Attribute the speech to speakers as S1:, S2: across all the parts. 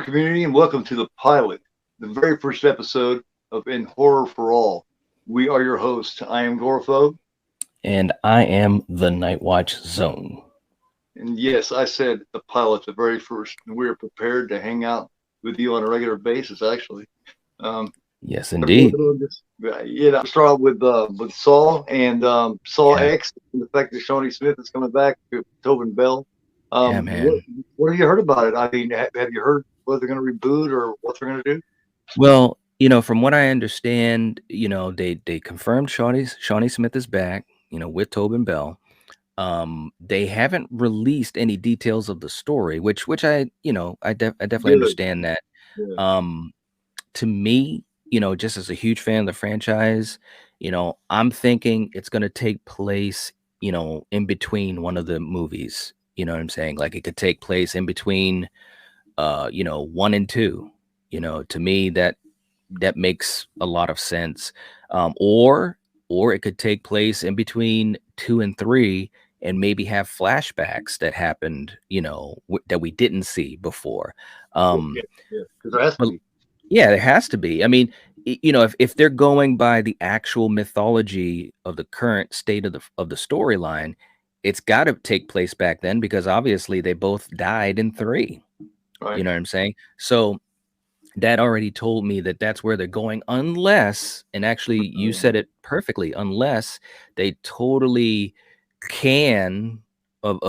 S1: community, and welcome to the pilot, the very first episode of In Horror for All. We are your hosts. I am GoreAphobe,
S2: And I am the Nightwatch Zone.
S1: and yes, I said the pilot, the very first. And we are prepared to hang out with you on a regular basis. Actually, um,
S2: Yes,
S1: but we're
S2: indeed.
S1: doing this. Start out with Saw and Saw
S2: Yeah,
S1: X, and the fact that Shawnee Smith is coming back to Tobin Bell.
S2: yeah,
S1: What
S2: man.
S1: have you heard about it? I mean, have you heard what they're going to reboot or what they're going to do?
S2: Well, from what I understand, they confirmed Shawnee Smith is back, with Tobin Bell. They haven't released any details of the story, which I definitely
S1: Good.
S2: understand that.
S1: Yeah.
S2: Um, to me, just as a huge fan of the franchise, I'm thinking it's gonna take place, in between one of the movies. You know what I'm saying? Like it could take place in between one and two. To me that makes a lot of sense. Or it could take place in between two and three and maybe have flashbacks that happened, that we didn't see before.
S1: Yeah,
S2: Um,
S1: yeah, because there has to
S2: but
S1: be.
S2: yeah, there has to be. I mean, if they're going by the actual mythology of the current state of the storyline, it's got to take place back then because obviously they both died in three.
S1: Right.
S2: You know what I'm saying? So that already told me that that's where they're going, unless, and actually you said it perfectly, unless they totally can of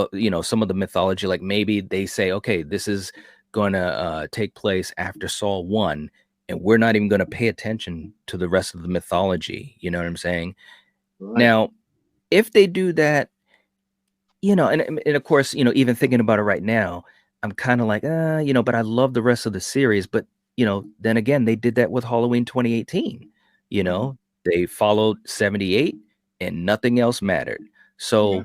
S2: some of the mythology, like maybe they say, okay, this is going to take place after Saul 1, and we're not even going to pay attention to the rest of the mythology. You know what I'm saying?
S1: Right.
S2: Now, if they do that, and of course, even thinking about it right now, I'm kind of like, but I love the rest of the series. But then again, they did that with Halloween 2018. You
S1: Mm-hmm.
S2: know, they followed 78, and nothing else mattered.
S1: Yeah.
S2: So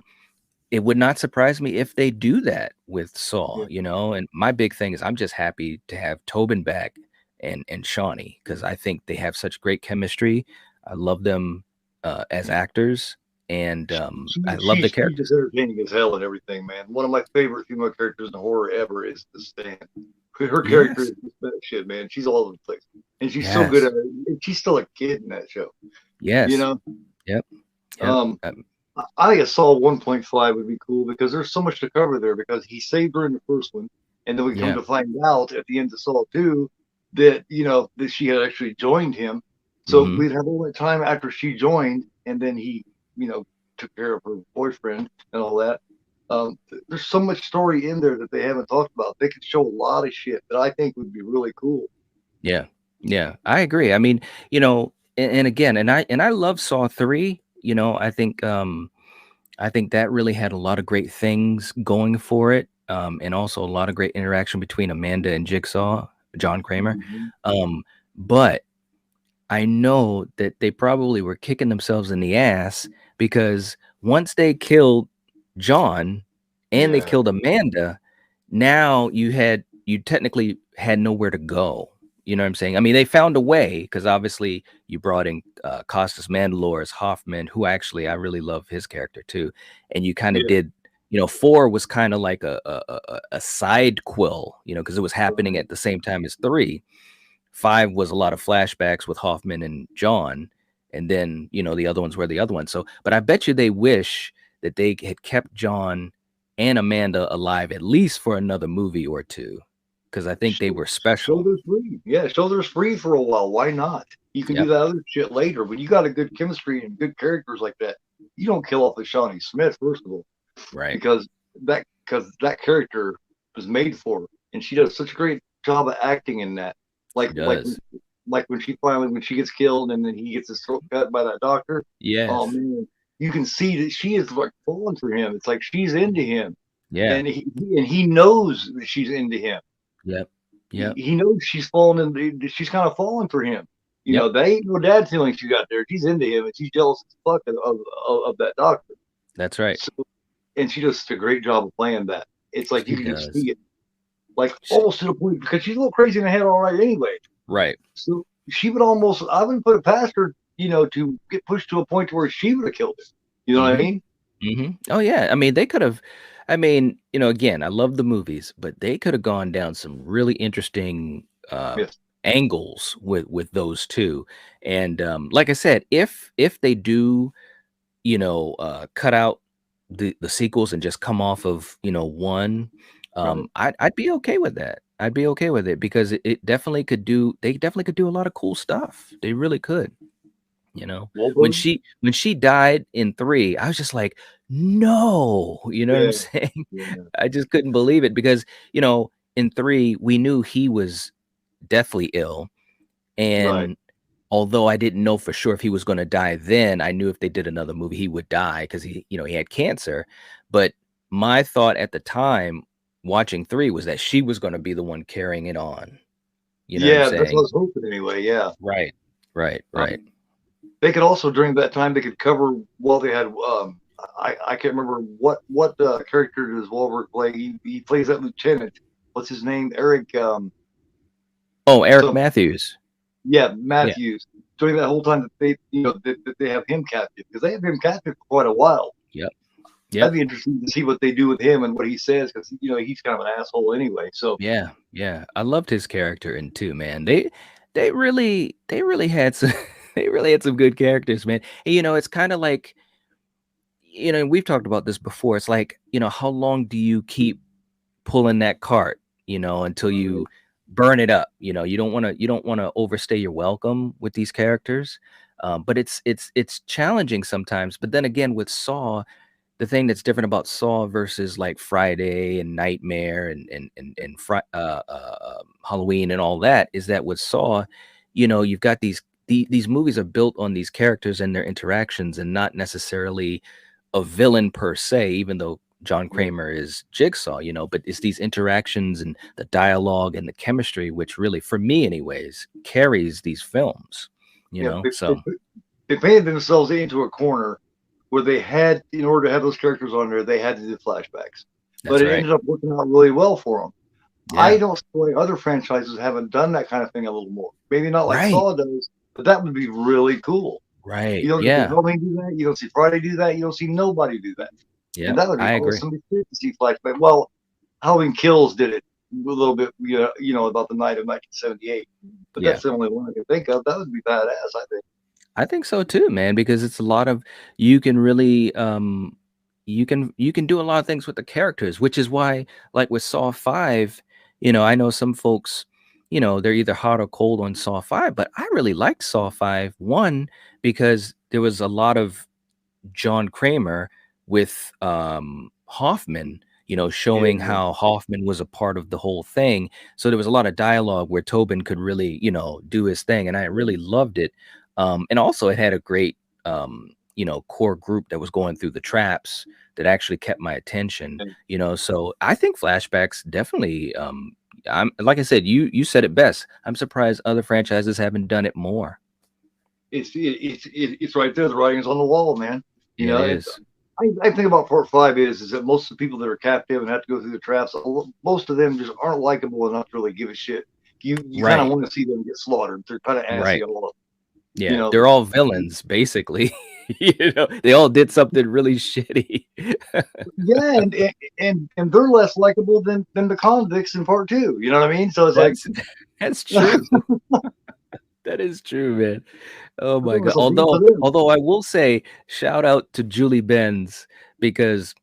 S2: it would not surprise me if they do that with Saw.
S1: Yeah.
S2: And my big thing is I'm just happy to have Tobin back and Shawnee because I think they have such great chemistry. I love them as actors, and I love the
S1: She's just
S2: characters.
S1: entertaining as hell and everything, man. One of my favorite female characters in horror ever is the Stand. Her character is
S2: Yes.
S1: just that shit, man. She's all over the place, and she's so good
S2: Yes.
S1: at it. And she's still a kid in that show, you
S2: Yes.
S1: know.
S2: Yep. Yep.
S1: Um, I think a Saw 1.5 would be cool because there's so much to cover there. Because he saved her in the first one, and then we come
S2: Yeah.
S1: to find out at the end of Saw 2 that that she had actually joined him. So
S2: Hmm.
S1: we'd have all that time after she joined, and then he you know took care of her boyfriend and all that. There's so much story in there that they haven't talked about. They could show a lot of shit that I think would be really cool.
S2: Yeah. Yeah. I agree. I mean, and again, and I love Saw 3. I think that really had a lot of great things going for it. And also a lot of great interaction between Amanda and Jigsaw, John Kramer.
S1: Mhm.
S2: Um, but I know that they probably were kicking themselves in the ass because once they killed John and they
S1: Yeah,
S2: killed Amanda, now you technically had nowhere to go. You know what I'm saying? I mean, they found a way because obviously you brought in Costas Mandalore as Hoffman, who actually I really love his character too, and you kind of
S1: yeah,
S2: did. Four was kind of like a side quill, because it was happening
S1: right.
S2: at the same time as three. Five was a lot of flashbacks with Hoffman and John, and then the other ones were the other ones. So, but I bet you they wish that they had kept John and Amanda alive at least for another movie or two, because I think they were special.
S1: Shoulders free. Yeah, shoulders free for a while. Why not? You can do
S2: Yep.
S1: that other shit later. When you got a good chemistry and good characters like that, you don't kill off the Shawnee Smith first of all,
S2: Right.
S1: because that character was made for her, and she does such a great job of acting in that. Like
S2: She
S1: like when
S2: does.
S1: like when she gets killed and then he gets his throat cut by that doctor. Oh
S2: Yes.
S1: man, you can see that she is like falling for him. It's like she's into him,
S2: Yeah.
S1: and he knows that she's into him.
S2: Yep. Yep.
S1: He knows she's falling in. She's kind of falling for him.
S2: Yep.
S1: They ain't no dad feelings she got there. She's into him, and she's jealous as fuck of that doctor.
S2: That's right.
S1: So, and she does a great job of playing that. It's like you
S2: She
S1: can just
S2: does.
S1: see it, like
S2: She,
S1: almost to the point because she's a little crazy in the head, all right, anyway.
S2: right.
S1: So she would almost, I wouldn't put it past her, to get pushed to a point where she would have killed him. You know what I
S2: Hmm.
S1: mean?
S2: Oh yeah. I mean, they could have. I mean, again, I love the movies, but they could have gone down some really interesting
S1: Yes,
S2: angles with those two. And like I said, if they do, cut out the sequels and just come off of one,
S1: right.
S2: I'd be okay with that. I'd be okay with it because it definitely could do. They definitely could do a lot of cool stuff. They really could. When
S1: Wahlberg.
S2: she died in 3, I was just like, "No." You know what I'm
S1: Yeah,
S2: saying?
S1: yeah,
S2: I just couldn't believe it because, in 3, we knew he was deathly ill,
S1: right.
S2: and although I didn't know for sure if he was gonna die then, I knew if they did another movie, he would die because he had cancer, but my thought at the time watching 3 was that she was gonna be the one carrying it on. You know what I'm
S1: Yeah, that's what I
S2: saying?
S1: was hoping anyway. Yeah.
S2: Right. Right, right.
S1: They could also during that time they could cover well they had I can't remember what character does Wahlberg play. He plays that lieutenant. What's his name? Eric
S2: Oh, Eric
S1: some
S2: Matthews.
S1: yeah
S2: Yeah.
S1: Matthews. During that whole time that they that they have him captive because they have him captive for quite a while.
S2: Yep.
S1: That'd
S2: Yep.
S1: be interesting to see what they do with him and what he says because he's kind of an asshole anyway. So
S2: Yeah, yeah. I loved his character in 2, man. They really had some they really had some good characters, man. And, it's kinda like, we've talked about this before. It's like, how long do you keep pulling that cart, until you burn it up? You don't wanna overstay your welcome with these characters. But it's challenging sometimes. But then again, with Saw, the thing that's different about Saw versus like Friday and Nightmare and Halloween and all that is that with Saw, you've got these movies are built on these characters and their interactions and not necessarily a villain per se, even though John
S1: yeah,
S2: Kramer is Jigsaw, but it's these interactions and the dialogue and the chemistry, which really, for me anyways, carries these films,
S1: yeah,
S2: so
S1: they painted themselves into a corner where they had, in order to have those characters on there, they had to do flashbacks. But
S2: that's
S1: it
S2: right.
S1: ended up working out really well for them. I
S2: Yeah.
S1: don't see why other franchises haven't done that kind of thing a little more. Maybe not like
S2: Right.
S1: Saw does, but that would be really cool. You
S2: Right.
S1: don't see
S2: Yeah.
S1: Halloween do that. You don't see Friday do that. You don't see nobody do that. And
S2: Yep,
S1: that would be
S2: I agree.
S1: awesome to see flashback. Well, Halloween Kills did it a little bit, about the night of 1978. But
S2: Yeah.
S1: that's the only one I can think of. That would be badass, I think.
S2: I think so too, man, because it's a lot of you can really you can do a lot of things with the characters, which is why like with Saw 5, I know some folks, they're either hot or cold on Saw 5, but I really liked Saw 5 one because there was a lot of John Kramer with Hoffman, showing
S1: Yeah,
S2: how Hoffman was a part of the whole thing. So there was a lot of dialogue where Tobin could really, do his thing, and I
S1: yeah,
S2: really loved it. And also, it had a great, core group that was going through the traps that actually kept my attention.
S1: yeah.
S2: So I think flashbacks definitely. I'm like I said, you said it best. I'm surprised other franchises haven't done it more.
S1: It's right there. The writing's on the wall, man. You
S2: It
S1: know,
S2: is.
S1: I think about part five is that most of the people that are captive and have to go through the traps, most of them just aren't likable enough to really give a shit. You kind of
S2: Right.
S1: want to see them get slaughtered. They're kind of assy
S2: Right.
S1: all up. You
S2: Yeah,
S1: know,
S2: they're all villains, basically. They all did something really shitty.
S1: yeah, and they're less likable than the convicts in part two. You know what I mean? So it's like
S2: That's that's
S1: I
S2: true. That is true, man. Oh my
S1: feel
S2: god.
S1: so bad for
S2: Although
S1: them.
S2: although I will say, shout out to Julie Benz because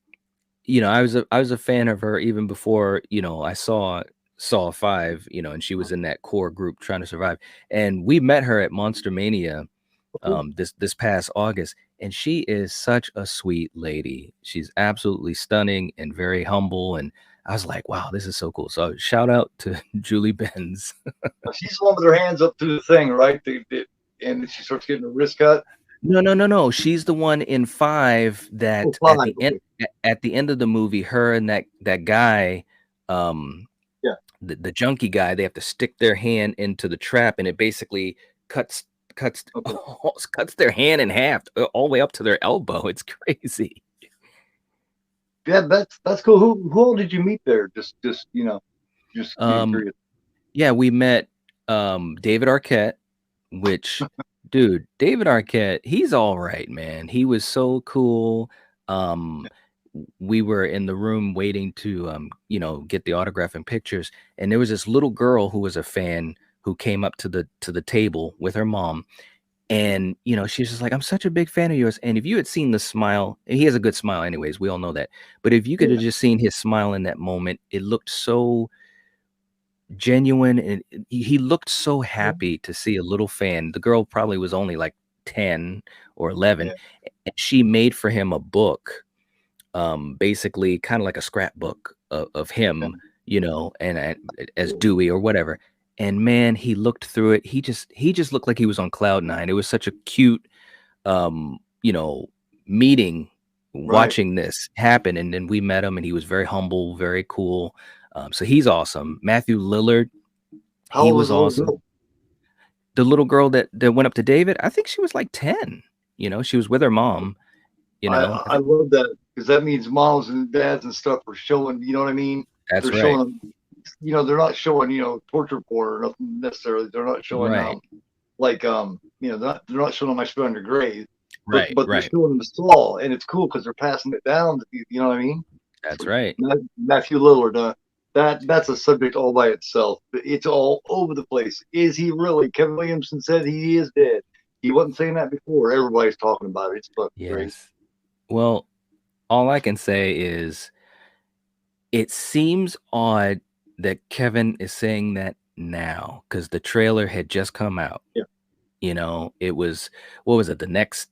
S2: I was a fan of her even before, I saw 5, and she was in that core group trying to survive. And we met her at Monster Mania this past August, and she is such a sweet lady. She's absolutely stunning and very humble. And I was like, wow, this is so cool. So shout out to Julie Benz.
S1: She's the one with her hands up through the thing, right? And she starts getting her wrist cut.
S2: No, no, no, no. She's the one in 5
S1: Oh,
S2: that
S1: five. Okay.
S2: at the end of the movie, her and that guy, um,
S1: Yeah.
S2: the junkie guy, they have to stick their hand into the trap, and it basically cuts cuts
S1: Okay.
S2: cuts their hand in half all the way up to their elbow. It's crazy.
S1: Yeah, that's cool. Who all did you meet there? Just just being
S2: Um,
S1: curious.
S2: yeah, we met David Arquette, which dude, David Arquette, he's all right, man. He was so cool. Um, we were in the room waiting to get the autograph and pictures, and there was this little girl who was a fan who came up to the table with her mom, and she's just like, I'm such a big fan of yours. And if you had seen the smile, and he has a good smile anyways, we all know that, but if you could
S1: Yeah.
S2: have just seen his smile in that moment, it looked so genuine, and he looked so happy to see a little fan. The girl probably was only like 10 or 11,
S1: Yeah.
S2: and she made for him a book, basically kind of like a scrapbook of him, and as
S1: Cool.
S2: Dewey or whatever. And man, he looked through it. He just looked like he was on cloud nine. It was such a cute, um, you know, meeting,
S1: Right.
S2: watching this happen. And then we met him, and he was very humble, very cool. So he's awesome. Matthew Lillard,
S1: How
S2: he
S1: old was
S2: was
S1: the little
S2: awesome.
S1: girl?
S2: The little girl that went up to David, I think she was like 10. She was with her mom. I
S1: I
S2: think
S1: love that because that means moms and dads and stuff are showing. You know what I mean?
S2: that's
S1: They're
S2: right.
S1: showing them. They're not showing torture porn or nothing necessarily. They're not showing
S2: Right.
S1: they're not showing them I spit on your grave, but
S2: Right.
S1: they're
S2: Right.
S1: showing them the Saul, and it's cool because they're passing it down. You know what I mean?
S2: That's
S1: So
S2: right.
S1: Matthew Lillard, that's a subject all by itself. It's all over the place. Is he really? Kevin Williamson said he is dead. He wasn't saying that before. Everybody's talking about it. It's fucking crazy.
S2: Yes. Well, all I can say is it seems odd that Kevin is saying that now because the trailer had just come out.
S1: Yeah.
S2: It was, what was it, the next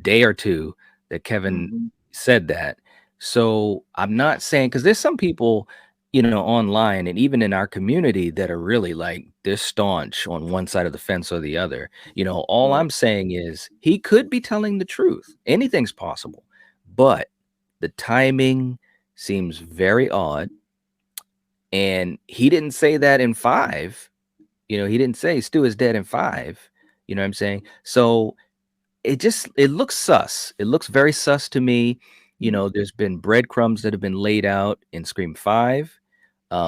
S2: day or two that Kevin
S1: Mm-hmm.
S2: said that. So I'm not saying, because there's some people, online and even in our community that are really like this staunch on one side of the fence or the other. All
S1: Right.
S2: I'm saying is he could be telling the truth. Anything's possible, but the timing seems very odd. And he didn't say that in five. He didn't say Stu is dead in five. You know what I'm saying? So it looks sus. It looks very sus to me. There's been breadcrumbs that have been laid out in Scream 5.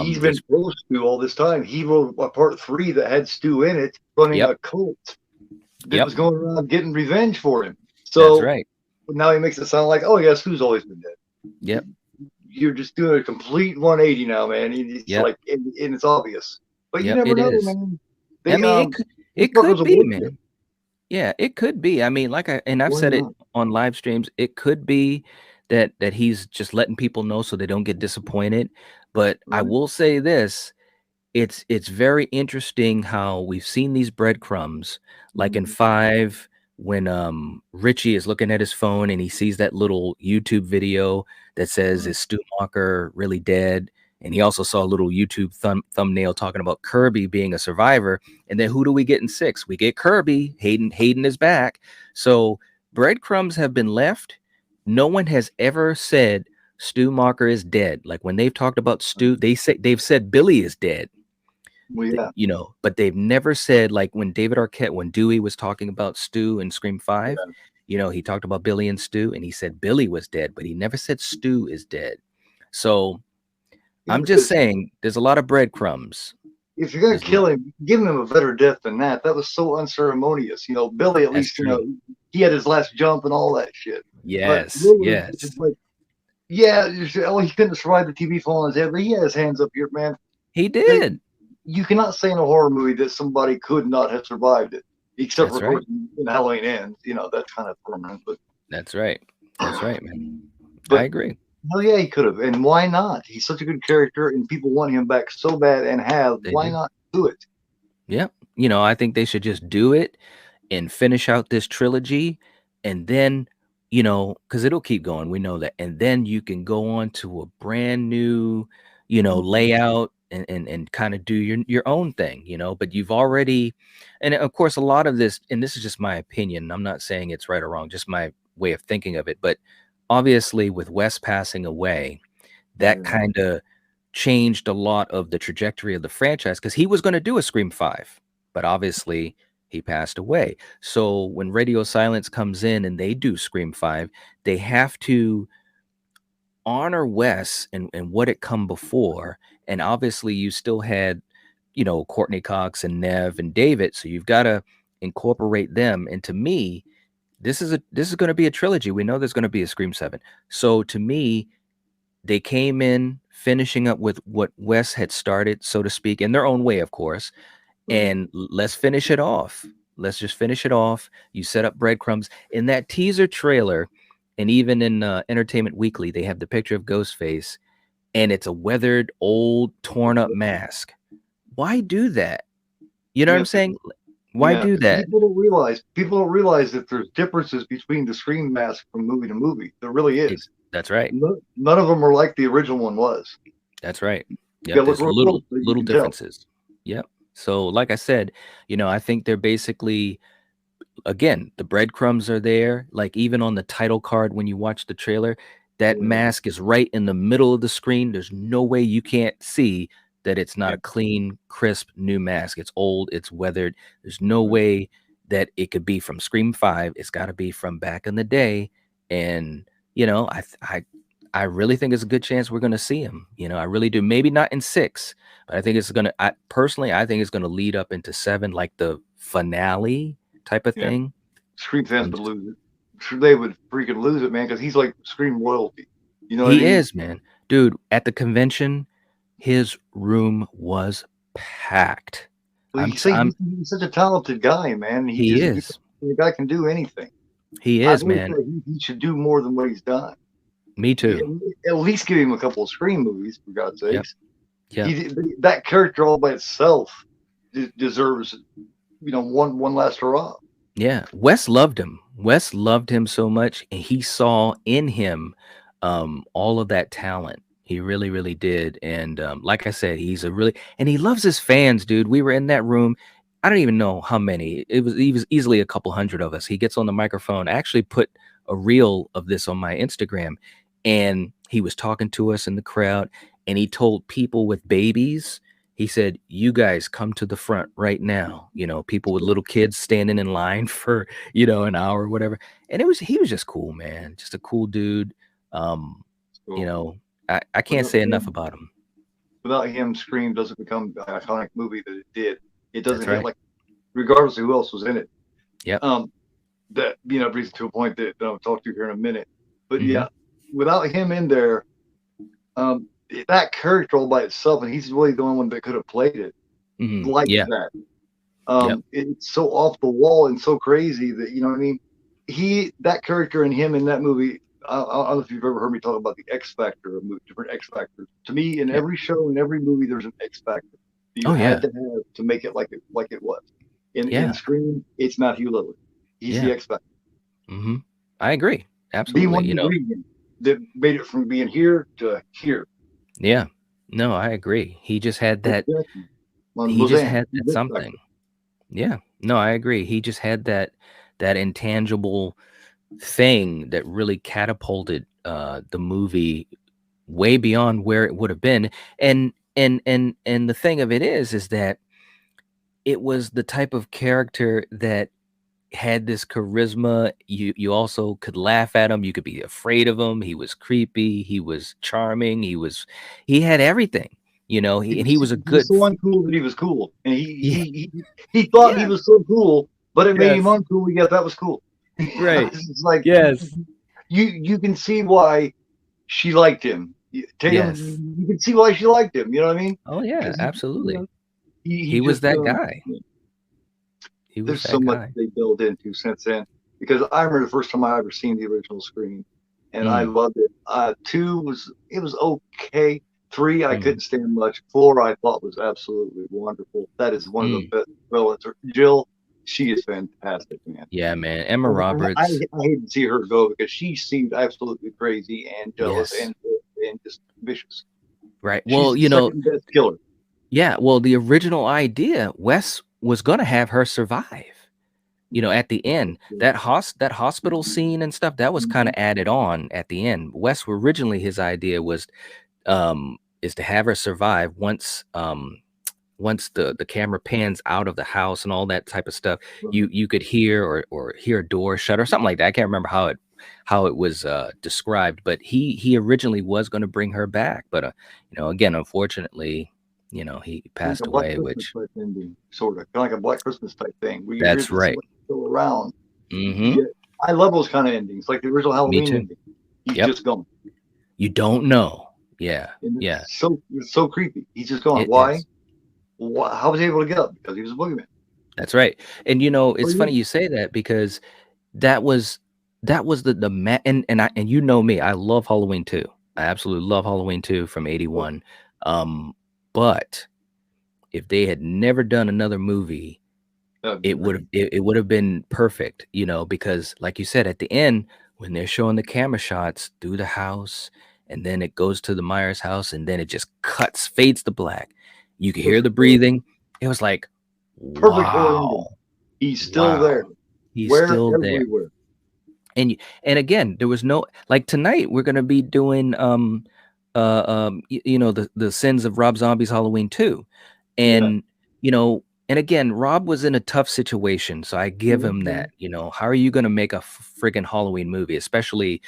S1: He's been
S2: There's
S1: pro Stu all this time. He wrote a part 3 that had Stu in it, running
S2: Yep,
S1: a cult that
S2: yep,
S1: was going around getting revenge for him.
S2: that's
S1: So
S2: right.
S1: now he makes it sound like, oh yeah, Stu's always been dead.
S2: Yep,
S1: You're just doing a complete 180 now, man. It's
S2: yep,
S1: like, and it's obvious, but you
S2: yep,
S1: never
S2: it
S1: know,
S2: is.
S1: man.
S2: I
S1: They
S2: mean,
S1: these
S2: it
S1: fuckers
S2: could
S1: will
S2: be,
S1: work you.
S2: man. Yeah, it could be. I mean, I've
S1: Why
S2: said it
S1: not?
S2: on live streams, it could be that he's just letting people know so they don't get disappointed. But I
S1: Right.
S2: will say this, it's very interesting how we've seen these breadcrumbs, like in
S1: Mm-hmm.
S2: 5, when Richie is looking at his phone and he sees that little YouTube video that says,
S1: Right.
S2: is Stu Macher really dead? And he also saw a little YouTube thumbnail talking about Kirby being a survivor. And then who do we get in 6? We get Kirby. Hayden is back. So breadcrumbs have been left. No one has ever said Stu Macher is dead. Like when they've talked about Stu, they've said Billy is dead.
S1: Well, yeah,
S2: But they've never said, like when David Arquette, when Dewey was talking about Stu in Scream 5,
S1: yeah.
S2: he talked about Billy and Stu, and he said Billy was dead, but he never said Stu is dead. So
S1: Yeah,
S2: I'm just
S1: because
S2: saying there's a lot of breadcrumbs.
S1: if you're gonna
S2: There's a lot.
S1: kill him, give him a better death than that. That was so unceremonious. Billy at
S2: That's
S1: least,
S2: true.
S1: he had his last jump and all that shit. But
S2: Yes,
S1: Lillard,
S2: yes.
S1: it's like, yeah, he couldn't survive the TV fall on his head, but he had his hands up here, man.
S2: He
S1: They,
S2: did.
S1: you cannot say in a horror movie that somebody could not have survived it, except for
S2: That's
S1: of course
S2: right.
S1: in Halloween Ends. That's kind of permanent, but
S2: That's right. That's right, man. I
S1: but
S2: agree.
S1: hell yeah, he could have, and why not? He's such a good character, and people want him back so bad, and have.
S2: They
S1: Why
S2: do.
S1: not do it?
S2: Yep. I think they should just do it and finish out this trilogy, and then because it'll keep going, we know that, and then you can go on to a brand new layout, and kind of do your own thing, but you've already, and of course a lot of this, and this is just my opinion, I'm not saying it's right or wrong, just my way of thinking of it, but obviously with Wes passing away, that
S1: Yeah.
S2: kind of changed a lot of the trajectory of the franchise, because he was going to do a Scream 5, but obviously he passed away. So when Radio Silence comes in and they do Scream 5, they have to honor Wes and what had come before. And obviously you still had, Courtney Cox and Nev and David. So you've got to incorporate them. And to me, this is going to be a trilogy. We know there's going to be a Scream 7. So to me, they came in finishing up with what Wes had started, so to speak, in their own way, of course.
S1: Right.
S2: And let's finish it off. Let's just finish it off. You set up breadcrumbs in that teaser trailer, and even in Entertainment Weekly, they have the picture of Ghostface, and it's a weathered, old, torn up mask. Why do that? You know what
S1: Yeah,
S2: I'm saying? Why
S1: yeah.
S2: do that?
S1: People don't realize that there's differences between the Scream mask from movie to movie. There really is.
S2: That's right.
S1: None of them are like the original one was.
S2: That's right.
S1: You
S2: Yep.
S1: gotta look
S2: There's
S1: real
S2: little
S1: close so you
S2: little
S1: can tell.
S2: differences. Yep. So, like I said, I think they're basically, again, the breadcrumbs are there. Like even on the title card when you watch the trailer, that
S1: Yeah,
S2: mask is right in the middle of the screen. There's no way you can't see that it's not
S1: yeah,
S2: a clean, crisp new mask. It's old, it's weathered. There's no
S1: right.
S2: way that it could be from Scream 5. It's got to be from back in the day. And I really think it's a good chance we're going to see him. I really do. Maybe not in 6, but I think it's going to, I think it's going to lead up into 7, like the finale type of
S1: Yeah.
S2: thing.
S1: Scream fans
S2: I'm
S1: would
S2: just-
S1: lose it. Sure, they would freaking lose it, man, because he's like Scream royalty. You know what I
S2: He
S1: mean?
S2: is, man. Dude, at the convention, his room was packed.
S1: Well,
S2: I'm
S1: you
S2: t-
S1: say
S2: I'm
S1: he's such a talented guy, man.
S2: he is.
S1: The guy can do anything.
S2: He
S1: I've
S2: is,
S1: always
S2: man.
S1: thought he should do more than what he's done.
S2: Me
S1: Yeah,
S2: too.
S1: at least give him a couple of Scream movies, for God's
S2: Yep.
S1: sakes.
S2: Yep.
S1: That character all by itself deserves, one last hurrah.
S2: Yeah, Wes loved him. Wes loved him so much, and he saw in him all of that talent. He really, really did. And like I said, and he loves his fans, dude. We were in that room. I don't even know how many. He was easily a couple hundred of us. He gets on the microphone. I actually put a reel of this on my Instagram, and he was talking to us in the crowd, and he told people with babies, he said, "You guys come to the front right now." People with little kids standing in line for, an hour or whatever. And he was just cool, man. Just a cool dude. Um, you
S1: So
S2: know, I can't
S1: without
S2: say enough
S1: him,
S2: about him.
S1: without him, Scream doesn't become the iconic movie that it did. It
S2: That's
S1: doesn't hit
S2: right.
S1: like, regardless of who else was in it.
S2: Yep.
S1: Um, that brings to a point that I'll talk to you here in a minute. But
S2: Hmm.
S1: yeah, without him in there, um, that character all by itself, and he's really the only one that could have played it
S2: Hmm.
S1: like
S2: Yeah.
S1: that.
S2: Yep.
S1: It's so off the wall and so crazy that you know what I mean. That character and him in that movie. I don't know if you've ever heard me talk about the X Factor, different X Factors. To me, in
S2: Yeah.
S1: every show, in every movie, there's an X Factor you
S2: Oh
S1: had
S2: yeah.
S1: to have to make it like it was. In
S2: Yeah.
S1: Scream, it's not Hugh Lillard. He's the
S2: Yeah.
S1: X Factor.
S2: Hmm. I agree.
S1: Be
S2: Absolutely.
S1: one ingredient that made it from being here to here.
S2: Yeah. No, I agree.
S1: Exactly. On
S2: He just
S1: Lausanne,
S2: had
S1: he's
S2: that
S1: X Factor.
S2: something. Yeah. No, I agree. He just had that intangible thing that really catapulted the movie way beyond where it would have been. And the thing of it is that it was the type of character that had this charisma. You also could laugh at him, you could be afraid of him. He was creepy, he was charming, he had everything. He was a
S1: He was
S2: good
S1: so uncool that he was cool, and
S2: yeah.
S1: he thought he
S2: Yes.
S1: was so cool, but it made him
S2: Yes.
S1: uncool. Yeah, that was cool.
S2: Right.
S1: It's like
S2: Yes.
S1: you can see why she liked him.
S2: Yes.
S1: You can see why she liked him. You know what I mean?
S2: Oh yeah,
S1: Because
S2: absolutely.
S1: he
S2: He was
S1: just
S2: that guy. He was
S1: there's so
S2: that
S1: much
S2: guy.
S1: they built into since then. Because I remember the first time I ever seen the original Scream, and I
S2: Mm,
S1: loved it. Two was okay. Three I
S2: mm,
S1: couldn't stand much. Four I thought was absolutely wonderful. That is one of the
S2: mm.
S1: best villains. Jill, she is fantastic, man.
S2: Yeah, man. Emma Roberts.
S1: I hate to see her go because she seemed absolutely crazy and jealous
S2: Yes.
S1: and just vicious.
S2: Right.
S1: She's
S2: Well,
S1: the second best killer.
S2: yeah, well, the original idea, Wes was gonna have her survive. At the end, that hospital scene and stuff, that was kind
S1: Mhm.
S2: of added on at the end. Wes originally his idea was is to have her survive once the camera pans out of the house and all that type of stuff. You could hear or hear a door shut or something like that. I can't remember how it was described, but he originally was going to bring her back, but again, unfortunately, he
S1: Like a
S2: passed
S1: Black
S2: away,
S1: Christmas
S2: which
S1: type ending, sort of, kind of like a Black Christmas type thing, where you hear
S2: that's
S1: that
S2: right.
S1: somebody's still around.
S2: Hmm.
S1: Yeah, I love those kind of endings, like the original
S2: Me
S1: Halloween
S2: too.
S1: ending. He's
S2: Yep.
S1: just gone,
S2: You don't know. Yeah.
S1: and
S2: Yeah.
S1: it's so creepy. He's just gone.
S2: It
S1: Why?
S2: is.
S1: How was he able to get up? Because he was a boogeyman.
S2: That's right. And
S1: What
S2: it's
S1: do you
S2: funny
S1: mean?
S2: you say that because that was and you know me, I love Halloween 2. I absolutely love Halloween 2 from
S1: Well,
S2: 81. But if they had never done another movie,
S1: that'd be great.
S2: it would have been perfect, because like you said, at the end, when they're showing the camera shots through the house, and then it goes to the Myers house, and then it just fades to black. You could hear the
S1: Perfect horror.
S2: breathing. It was like,
S1: Perfect horror ending.
S2: wow,
S1: He's still there.
S2: wow, he's
S1: Where?
S2: still there.
S1: Everywhere.
S2: And again, there was no, like, tonight we're gonna be doing the sins of Rob Zombie's Halloween 2.
S1: Yeah.
S2: And and again, Rob was in a tough situation, so I give him
S1: Mhm.
S2: that. How are you gonna make a friggin' Halloween movie, especially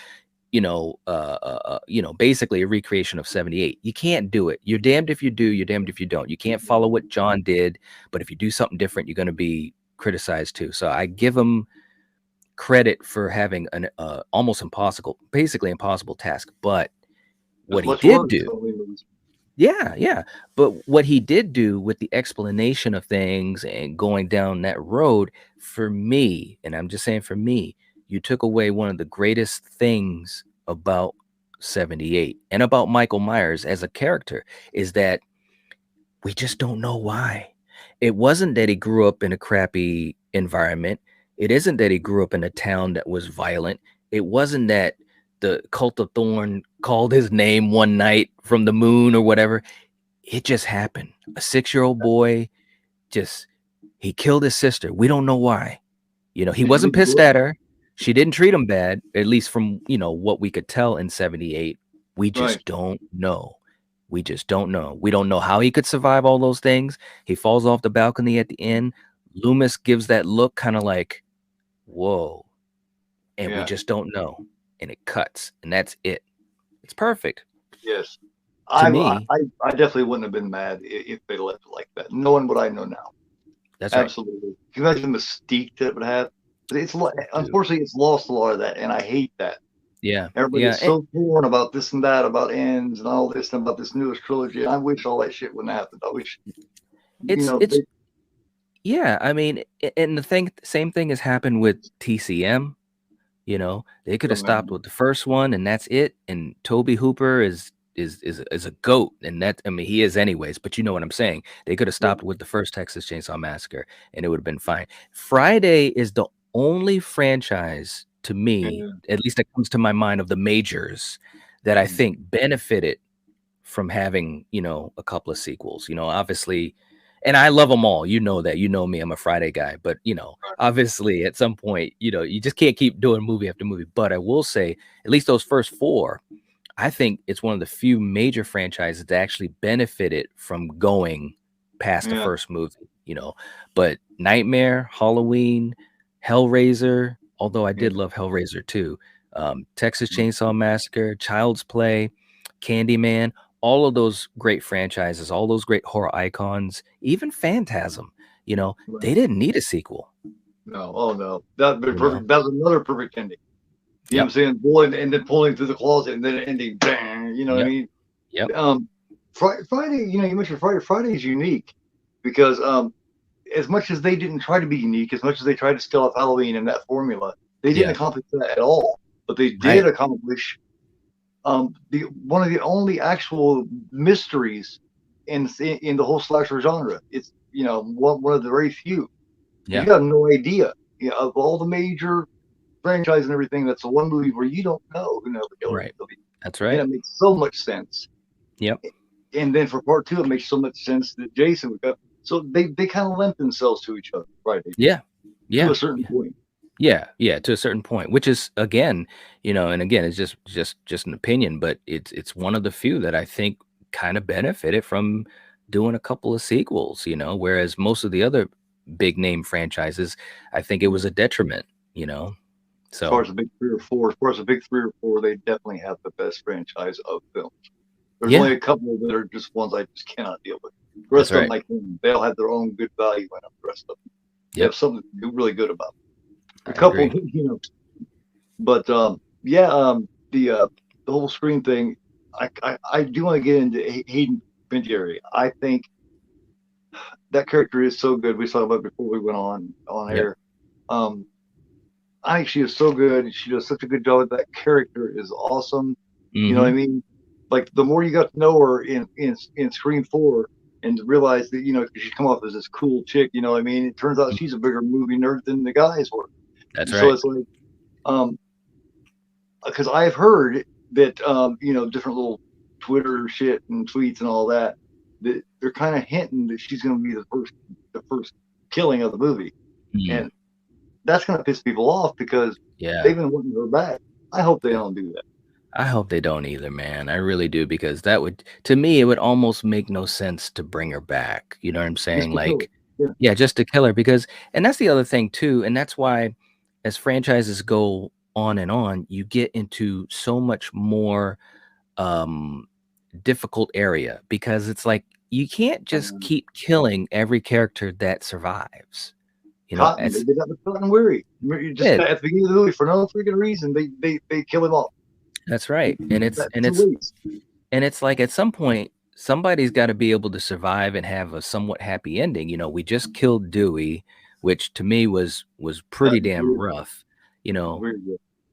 S2: basically a recreation of 78? You can't do it. You're damned if you do, you're damned if you don't. You can't follow what John did, but if you do something different, you're gonna be criticized too. So I give him credit for having an basically impossible task. But
S1: There's
S2: what he
S1: much
S2: did
S1: worse
S2: do,
S1: Halloween movies.
S2: yeah, yeah. But what he did do with the explanation of things and going down that road, for me, and I'm just saying for me, you took away one of the greatest things about 78 and about Michael Myers as a character, is that we just don't know why. It wasn't that he grew up in a crappy environment. It isn't that he grew up in a town that was violent. It wasn't that the cult of Thorn called his name one night from the moon or whatever. It just happened. A 6-year-old boy just he killed his sister. We don't know why. He
S1: Did you
S2: wasn't
S1: read the
S2: pissed
S1: book?
S2: at her. She didn't treat him bad, at least from, what we could tell in 78. We
S1: Right.
S2: just don't know. We just don't know. We don't know how he could survive all those things. He falls off the balcony at the end. Loomis gives that look kind of like, whoa. And we
S1: Yeah.
S2: just don't know. And it cuts. And that's it. It's perfect
S1: Yes.
S2: to
S1: I, I
S2: me.
S1: I definitely wouldn't have been mad if they left it like that. Knowing what I know now.
S2: That's right.
S1: Absolutely. Can you imagine the mystique that it would have?
S2: Dude.
S1: Unfortunately, it's lost a lot of that, and I hate that.
S2: Yeah.
S1: Everybody
S2: Yeah.
S1: is so torn about this and that, about ends and all this, and about this newest trilogy. I wish all that shit wouldn't happen. I wish,
S2: It's
S1: they,
S2: yeah, I mean, and same thing has happened with TCM. They could have stopped
S1: man,
S2: with the first one, and that's it. And Toby Hooper is a goat, and that, I mean, he is anyways. But you know what I'm saying? They could have
S1: yeah,
S2: stopped with the first Texas Chainsaw Massacre, and it would have been fine. Friday is the only franchise, to me,
S1: yeah,
S2: at least that comes to my mind, of the majors that I think benefited from having, a couple of sequels. Obviously, and I love them all. You know that. You know me, I'm a Friday guy. But, obviously at some point, you just can't keep doing movie after movie. But I will say, at least those first four, I think it's one of the few major franchises that actually benefited from going past the
S1: yeah,
S2: first movie. But Nightmare, Halloween, Hellraiser, although I
S1: yeah,
S2: did love Hellraiser too, Texas Chainsaw Massacre, Child's Play, Candyman, all of those great franchises, all those great horror icons, even Phantasm,
S1: right.
S2: they didn't need a sequel,
S1: No, oh no, that'd been
S2: you know?
S1: perfect. That was another perfect ending. You know what I'm
S2: Yep.
S1: saying? Boy, and then pulling through the closet, and then ending, bang. You know what I
S2: Yep.
S1: mean?
S2: Yep.
S1: Um, Friday, you mentioned Friday. Friday is unique because as much as they didn't try to be unique, as much as they tried to steal off Halloween and that formula, they didn't
S2: Yeah.
S1: accomplish that at all. But they did
S2: Right.
S1: accomplish the one of the only actual mysteries in the whole slasher genre. It's one of the very few. You
S2: Yeah.
S1: have no idea. Of all the major franchise and everything, that's the one movie where you don't know who the killer is
S2: Right.
S1: going to be,
S2: That's
S1: and
S2: right.
S1: it makes so much sense.
S2: Yep.
S1: And then for part two, it makes so much sense that Jason would go. So they kind of lent themselves to each other, right?
S2: Yeah.
S1: To
S2: Yeah.
S1: a certain point.
S2: Yeah, yeah, to a certain point, which is, again, and again, it's just an opinion, but it's one of the few that I think kind of benefited from doing a couple of sequels, whereas most of the other big name franchises, I think it
S1: Yeah.
S2: was a detriment.
S1: As far
S2: So
S1: as the big three or four, as far as the big three or four, they definitely have the best franchise of films. There's only
S2: yeah,
S1: a couple that are just ones I just cannot deal with. The
S2: that's
S1: rest of them,
S2: right.
S1: I can. They all have their own good value in them. The rest of them, they have
S2: Yep,
S1: something to do really good about.
S2: I
S1: A couple,
S2: agree.
S1: But yeah, the whole Scream thing. I do want to get into Hayden Panettiere. I think that character is so good. We saw about before we went on
S2: Yep.
S1: air. Um, I think she is so good. She does such a good job. That character is awesome. You know what I
S2: Mm-hmm.
S1: mean? Like the more you got to know her in Scream 4 and realize that she's come off as this cool chick. You know what I mean? It turns out she's a bigger movie nerd than the guys were.
S2: That's
S1: So
S2: right.
S1: it's like um because I've heard that different little Twitter shit and tweets and all that they're kind of hinting that she's going to be the first killing of the movie,
S2: Mm.
S1: and that's going to piss people off because
S2: Yeah.
S1: they've been wanting her back. I hope they
S2: Yeah.
S1: don't do that.
S2: I hope they don't either, man. I really do because that would, to me, it would almost make no sense to bring her back. You know what I'm
S1: Just
S2: saying?
S1: to kill her.
S2: Like,
S1: Yeah.
S2: yeah, just to kill her because, and that's the other thing too, and that's why as franchises go on, you get into so much more um difficult area because it's like you can't just
S1: Um,
S2: keep killing every character that survives. You know,
S1: Cotton, they
S2: it's
S1: did that with Cotton Weary. You just
S2: it.
S1: at the beginning of the movie for no freaking reason they kill him off.
S2: That's right. And it's and
S1: That's a
S2: it's
S1: waste.
S2: And it's like at some point, somebody's got to be able to survive and have a somewhat happy ending. You know, we just killed Dewey, which to me was
S1: That
S2: pretty damn
S1: weird,
S2: rough. You know,
S1: weird.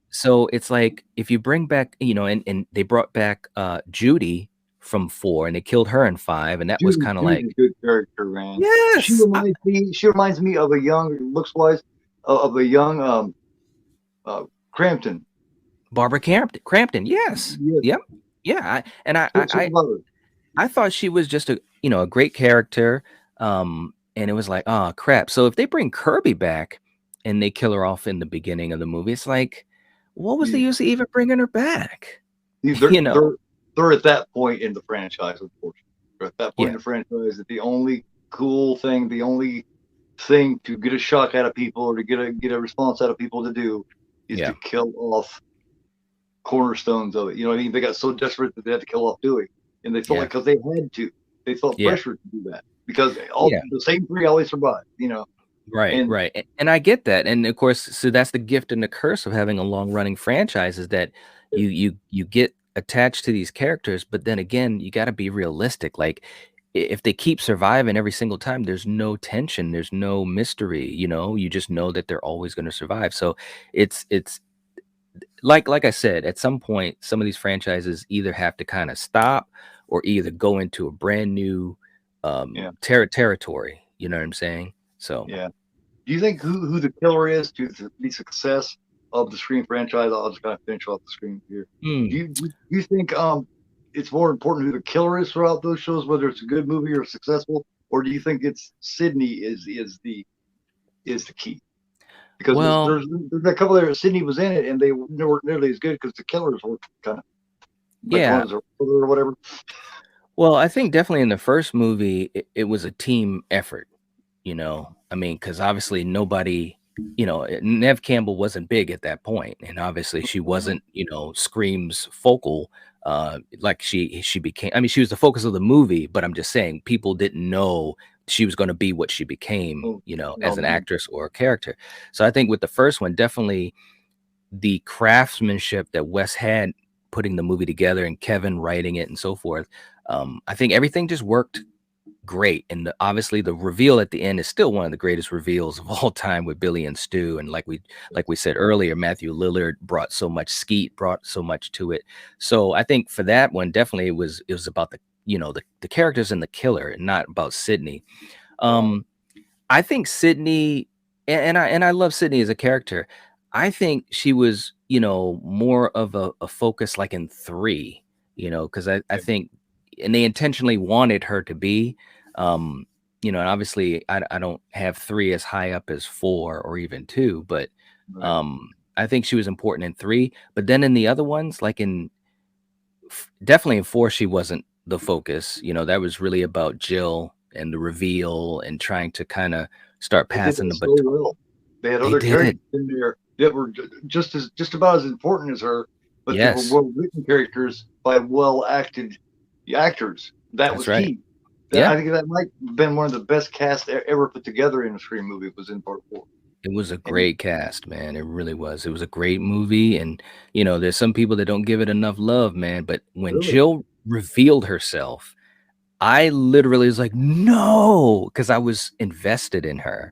S2: so it's like if you bring back, and they brought back Judy from 4 and they killed her in 5, and that was kind of
S1: Judy's
S2: like,
S1: a good character, man. She
S2: yes,
S1: reminds me. She reminds me of a young, looks wise, of a young Crampton.
S2: Barbara Crampton, yes,
S1: Yes,
S2: yep, yeah.
S1: so about her.
S2: I thought she was just a great character. And it was like, oh crap. So if they bring Kirby back and they kill her off in the beginning of the movie, it's like, what was the
S1: Yeah.
S2: use of even bringing her back?
S1: They're,
S2: You know?
S1: they're they're at that point in the franchise, unfortunately. They're at that point
S2: Yeah,
S1: in the franchise that the only cool thing, the only thing to get a shock out of people or to get a response out of people to do is to
S2: yeah,
S1: kill off cornerstones of it. You know what I mean? They got so desperate that they had to kill off Dewey, and they felt
S2: yeah,
S1: like because they had to, they felt
S2: yeah,
S1: pressure to do that because all
S2: yeah.
S1: the same three always survive.
S2: Right,
S1: And
S2: right. And I get that. And of course, so that's the gift and the curse of having a long running franchise is that you get attached to these characters, but then again, you got to be realistic. Like if they keep surviving every single time, there's no tension, there's no mystery, you just know that they're always going to survive. So it's like I said, at some point, some of these franchises either have to kind of stop or either go into a brand new
S1: yeah,
S2: territory. You know what I'm saying? So.
S1: yeah. Do you think who the killer is to the success of the Scream franchise? I'll just kind of finish off the Scream here.
S2: Hmm.
S1: Do you think it's more important who the killer is throughout those shows, whether it's a good movie or successful, or do you think it's Sydney is the key? Because
S2: Well,
S1: there's a couple there. Sydney was in it, and they weren't nearly as good because the killers were kind of like one
S2: yeah.
S1: of their brother or whatever.
S2: Well, I think definitely in the first movie, it was a team effort. I mean, because obviously nobody, Nev Campbell wasn't big at that point, and obviously she wasn't, Scream's focal. Like she became. I mean, she was the focus of the movie, but I'm just saying people didn't know she was going to be what she became,
S1: Oh,
S2: as
S1: no,
S2: an actress or a character. So I think with the first one, definitely the craftsmanship that Wes had putting the movie together and Kevin writing it and so forth. I think everything just worked great. And obviously the reveal at the end is still one of the greatest reveals of all time with Billy and Stu. And like we said earlier, Matthew Lillard brought so much, Skeet brought so much to it. So I think for that one, definitely it was about the characters and the killer and not about Sydney.
S1: right.
S2: Um, I think Sydney, and I love Sydney as a character. I think she was, more of a focus like in 3, because I
S1: Yeah,
S2: think, and they intentionally wanted her to be, um, and obviously I don't have 3 as high up as 4 or even 2, but
S1: right.
S2: I think she was important in 3. But then in the other ones, like definitely in 4, she wasn't the focus. That was really about Jill and the reveal and trying to kind of start
S1: They did
S2: passing
S1: that
S2: the
S1: so
S2: baton.
S1: well. They had
S2: They
S1: other
S2: did.
S1: characters in there that were just about as important as her, but they were
S2: Yes,
S1: well written characters by well acted actors. That
S2: that's
S1: was
S2: right.
S1: key. That
S2: Yeah.
S1: I think that might have been one of the best casts ever put together in a Scream movie was in part 4.
S2: It was a
S1: And
S2: great cast, man. It really was. It was a great movie, and there's some people that don't give it enough love, man. But when
S1: really,
S2: Jill revealed herself, I literally was like, no, because I was invested in her.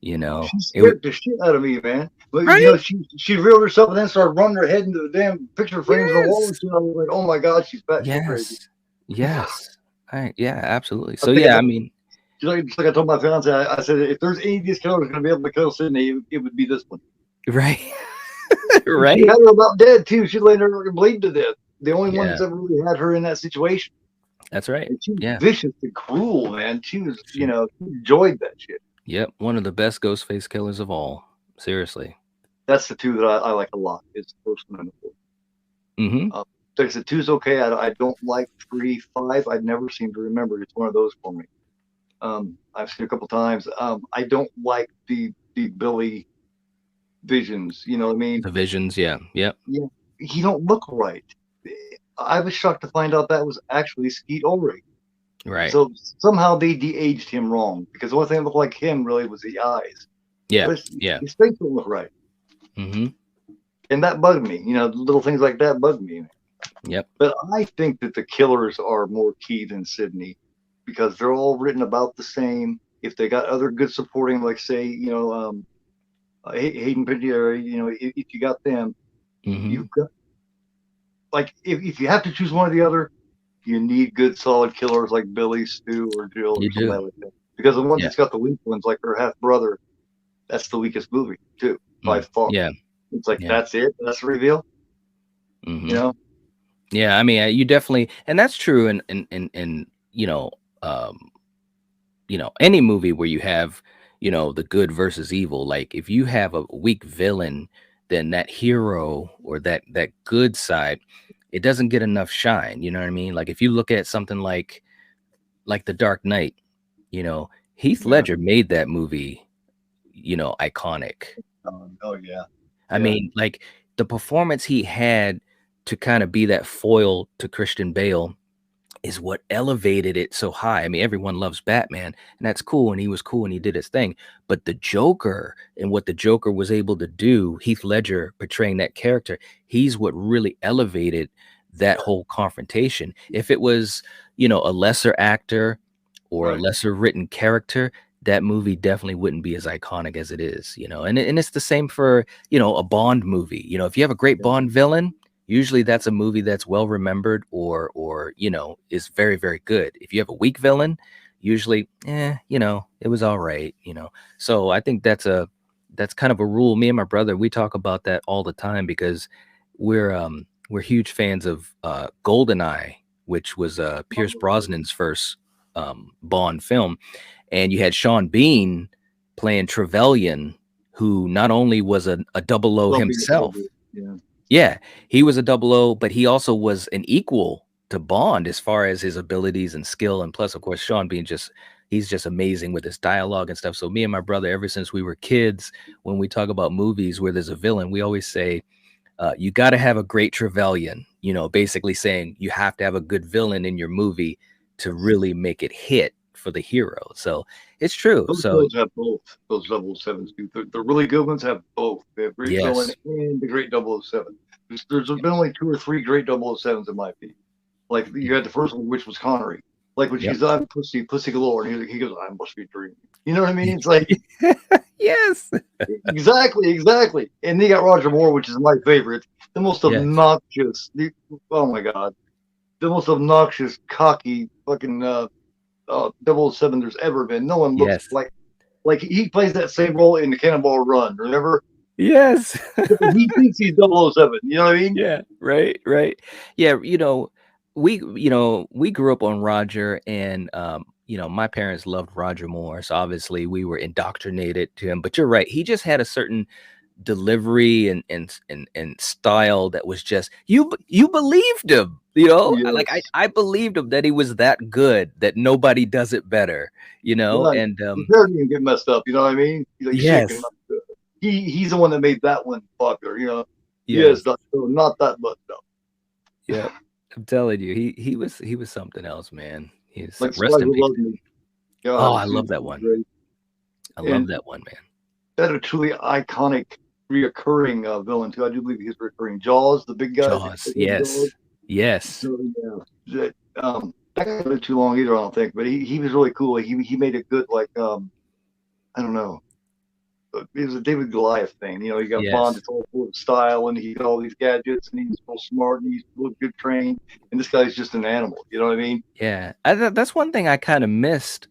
S1: she
S2: It was
S1: scared the shit out of me, man. But
S2: right.
S1: she reeled herself and then started running her head into the damn picture frames on the wall. And
S2: Yes,
S1: shit. I was like, oh my god, she's batshit crazy.
S2: yes, yes. Yeah, absolutely.
S1: I
S2: So
S1: think I
S2: yeah, I
S1: told,
S2: mean,
S1: just like I told my fiance, I said if there's any of these killers going to be able to kill Sydney, it would be this one.
S2: right,
S1: And she
S2: right.
S1: had her about dead too. She laid her bleeding to death. The only one that's
S2: Yeah,
S1: ever really had her in that situation.
S2: that's right.
S1: And she was
S2: Yeah.
S1: vicious and cruel, man. She was,
S2: She,
S1: she enjoyed that shit.
S2: yep, one of the best Ghostface killers of all. Seriously.
S1: That's the two that I like a lot. It's the first one and the fourth.
S2: Mm-hmm.
S1: Like I said, two's okay. I don't like 3, 5. I never seem to remember. It's one of those for me. I've seen it a couple times. I don't like the Billy visions. You know what I mean?
S2: The visions, yeah, yep,
S1: Yeah, he don't look right. I was shocked to find out that was actually Skeet Ulrich.
S2: right,
S1: So somehow they de-aged him wrong because the only thing that looked like him really was the eyes.
S2: yeah,
S1: But
S2: yeah,
S1: his face don't look right,
S2: mm-hmm,
S1: and that bugged me. Little things like that bugged me.
S2: yep,
S1: But I think that the killers are more key than Sydney because they're all written about the same. If they got other good supporting, like say, Hayden Panettiere, if you got them,
S2: mm-hmm.
S1: you've got like if you have to choose one or the other, you need good solid killers like Billy, Stu, or Jill or
S2: You do,
S1: somebody like that. Because the ones
S2: yeah,
S1: that's got the weak ones, like her half brother, that's the weakest movie too by far.
S2: yeah,
S1: It's like
S2: yeah,
S1: that's it. That's the reveal. You
S2: mm-hmm.
S1: know,
S2: Yeah. I mean, you definitely, and that's true. And um, any movie where you have, the good versus evil. Like if you have a weak villain, then that hero or that good side, it doesn't get enough shine. You know what I mean? Like if you look at something like The Dark Knight, you know, Heath
S1: yeah.
S2: Ledger made that movie, iconic.
S1: Oh yeah,
S2: I
S1: yeah.
S2: mean, like the performance he had to kind of be that foil to Christian Bale is what elevated it so high. I mean, everyone loves Batman, and that's cool, and he was cool and he did his thing. But the Joker and what the Joker was able to do, Heath Ledger portraying that character, he's what really elevated that whole confrontation. If it was, a lesser actor or a
S1: Right.
S2: lesser written character, that movie definitely wouldn't be as iconic as it is, and it's the same for, a Bond movie. If you have a great
S1: Yeah.
S2: Bond villain, usually that's a movie that's well remembered or is very, very good. If you have a weak villain, usually, it was all right. So I think that's kind of a rule. Me and my brother, we talk about that all the time because we're huge fans of GoldenEye, which was Pierce Brosnan's first Bond film, and you had Sean Bean playing Trevelyan, who not only was a double O
S1: Well, being
S2: himself.
S1: older. Yeah.
S2: Yeah, he was a double O, but he also was an equal to Bond as far as his abilities and skill. And plus, of course, Sean Bean he's just amazing with his dialogue and stuff. So me and my brother, ever since we were kids, when we talk about movies where there's a villain, we always say, you got to have a great Trevelyan, basically saying you have to have a good villain in your movie to really make it hit for the hero. So it's true.
S1: Those
S2: So
S1: shows have both. Those 007s do. The really good ones have both. They have great villain
S2: yes,
S1: and the great 007. There's been only 2 or 3 great 007s in my opinion. Like you had the first one, which was Connery. Like when
S2: yep,
S1: she's on pussy galore, and he goes, "I must be dreaming." You know what I mean? It's like
S2: yes,
S1: exactly. And then you got Roger Moore, which is my favorite. The most
S2: yes,
S1: obnoxious. Oh my god, the most obnoxious, cocky, fucking 007 there's ever been. No one looks
S2: yes,
S1: like he plays that same role in the Cannonball Run. Remember?
S2: yes.
S1: He thinks he's 007. You know what I mean?
S2: Yeah, right, right. Yeah, we grew up on Roger, and my parents loved Roger Moore, so obviously we were indoctrinated to him. But you're right, he just had a certain delivery and style that was just you believed him. Like I
S1: Yes.
S2: I believed him that he was that good, that nobody does it better.
S1: Yeah.
S2: And
S1: His hair didn't get messed up. You know what I mean? He's like shaking.
S2: yes,
S1: He's the one that made that one popular. Yes,
S2: yes,
S1: not that much though.
S2: yeah. I'm telling you, he was something else, man. He's
S1: Like
S2: rest
S1: Somebody
S2: in
S1: Who
S2: peace.
S1: Loves Me.
S2: Oh,
S1: God,
S2: I
S1: it's
S2: love that one.
S1: great.
S2: I love
S1: And
S2: that one, man.
S1: that a truly iconic reoccurring villain too. I do believe he's recurring. Jaws, the big guy,
S2: Jaws.
S1: the big dog.
S2: Yes. Yes.
S1: So yeah, that guy didn't live too long either. I don't think, but he was really cool. He made a good like I don't know. It was a David Goliath thing. You know, you got Bond
S2: Yes.
S1: that's all full of style and he's got all these gadgets and he's real smart and he's real good trained. And this guy's just an animal. You know what I mean?
S2: Yeah, that's one thing I kind of missed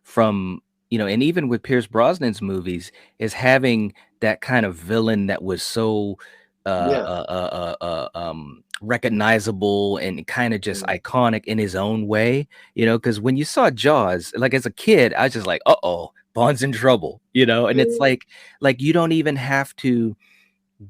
S2: from and even with Pierce Brosnan's movies is having that kind of villain that was so
S1: Yeah.
S2: recognizable and kind of just
S1: Yeah.
S2: iconic in his own way. Because when you saw Jaws, like as a kid, I was just like, uh-oh, Bond's in trouble. And it's
S1: Yeah.
S2: like you don't even have to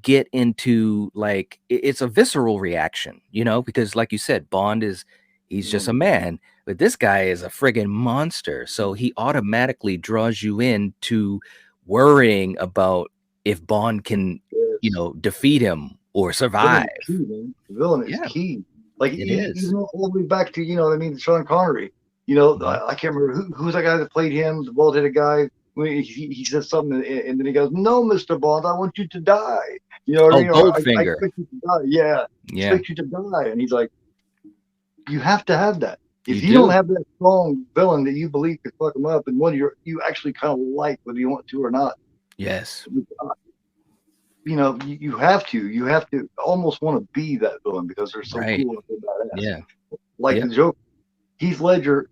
S2: get into like it's a visceral reaction, because like you said, Bond is he's just a man, but this guy is a friggin' monster. So he automatically draws you in to worrying about if Bond can,
S1: Yes.
S2: defeat him or
S1: Villain
S2: survive.
S1: is key, man. The villain is
S2: Yeah,
S1: key. Like
S2: it is.
S1: even all the way back to what I mean, Sean Connery. You know,
S2: Mhm.
S1: I can't remember who's that guy that played him, the bald-headed guy. When he says something and then he goes, "No, Mister Bond, I want you to die." You know what I
S2: Oh,
S1: mean? Or I
S2: Goldfinger.
S1: expect you to die. Yeah,
S2: Yeah,
S1: expect you to die. And he's like, "You have to have that.
S2: you
S1: If you don't
S2: do.
S1: have that strong villain that you believe could fuck him up, and one you actually kind of like, whether you want to or not,
S2: Yes.
S1: you have to almost want to be that villain because they're so
S2: Right.
S1: cool and so badass.
S2: Yeah.
S1: Like
S2: Yeah.
S1: the Joker, Heath Ledger,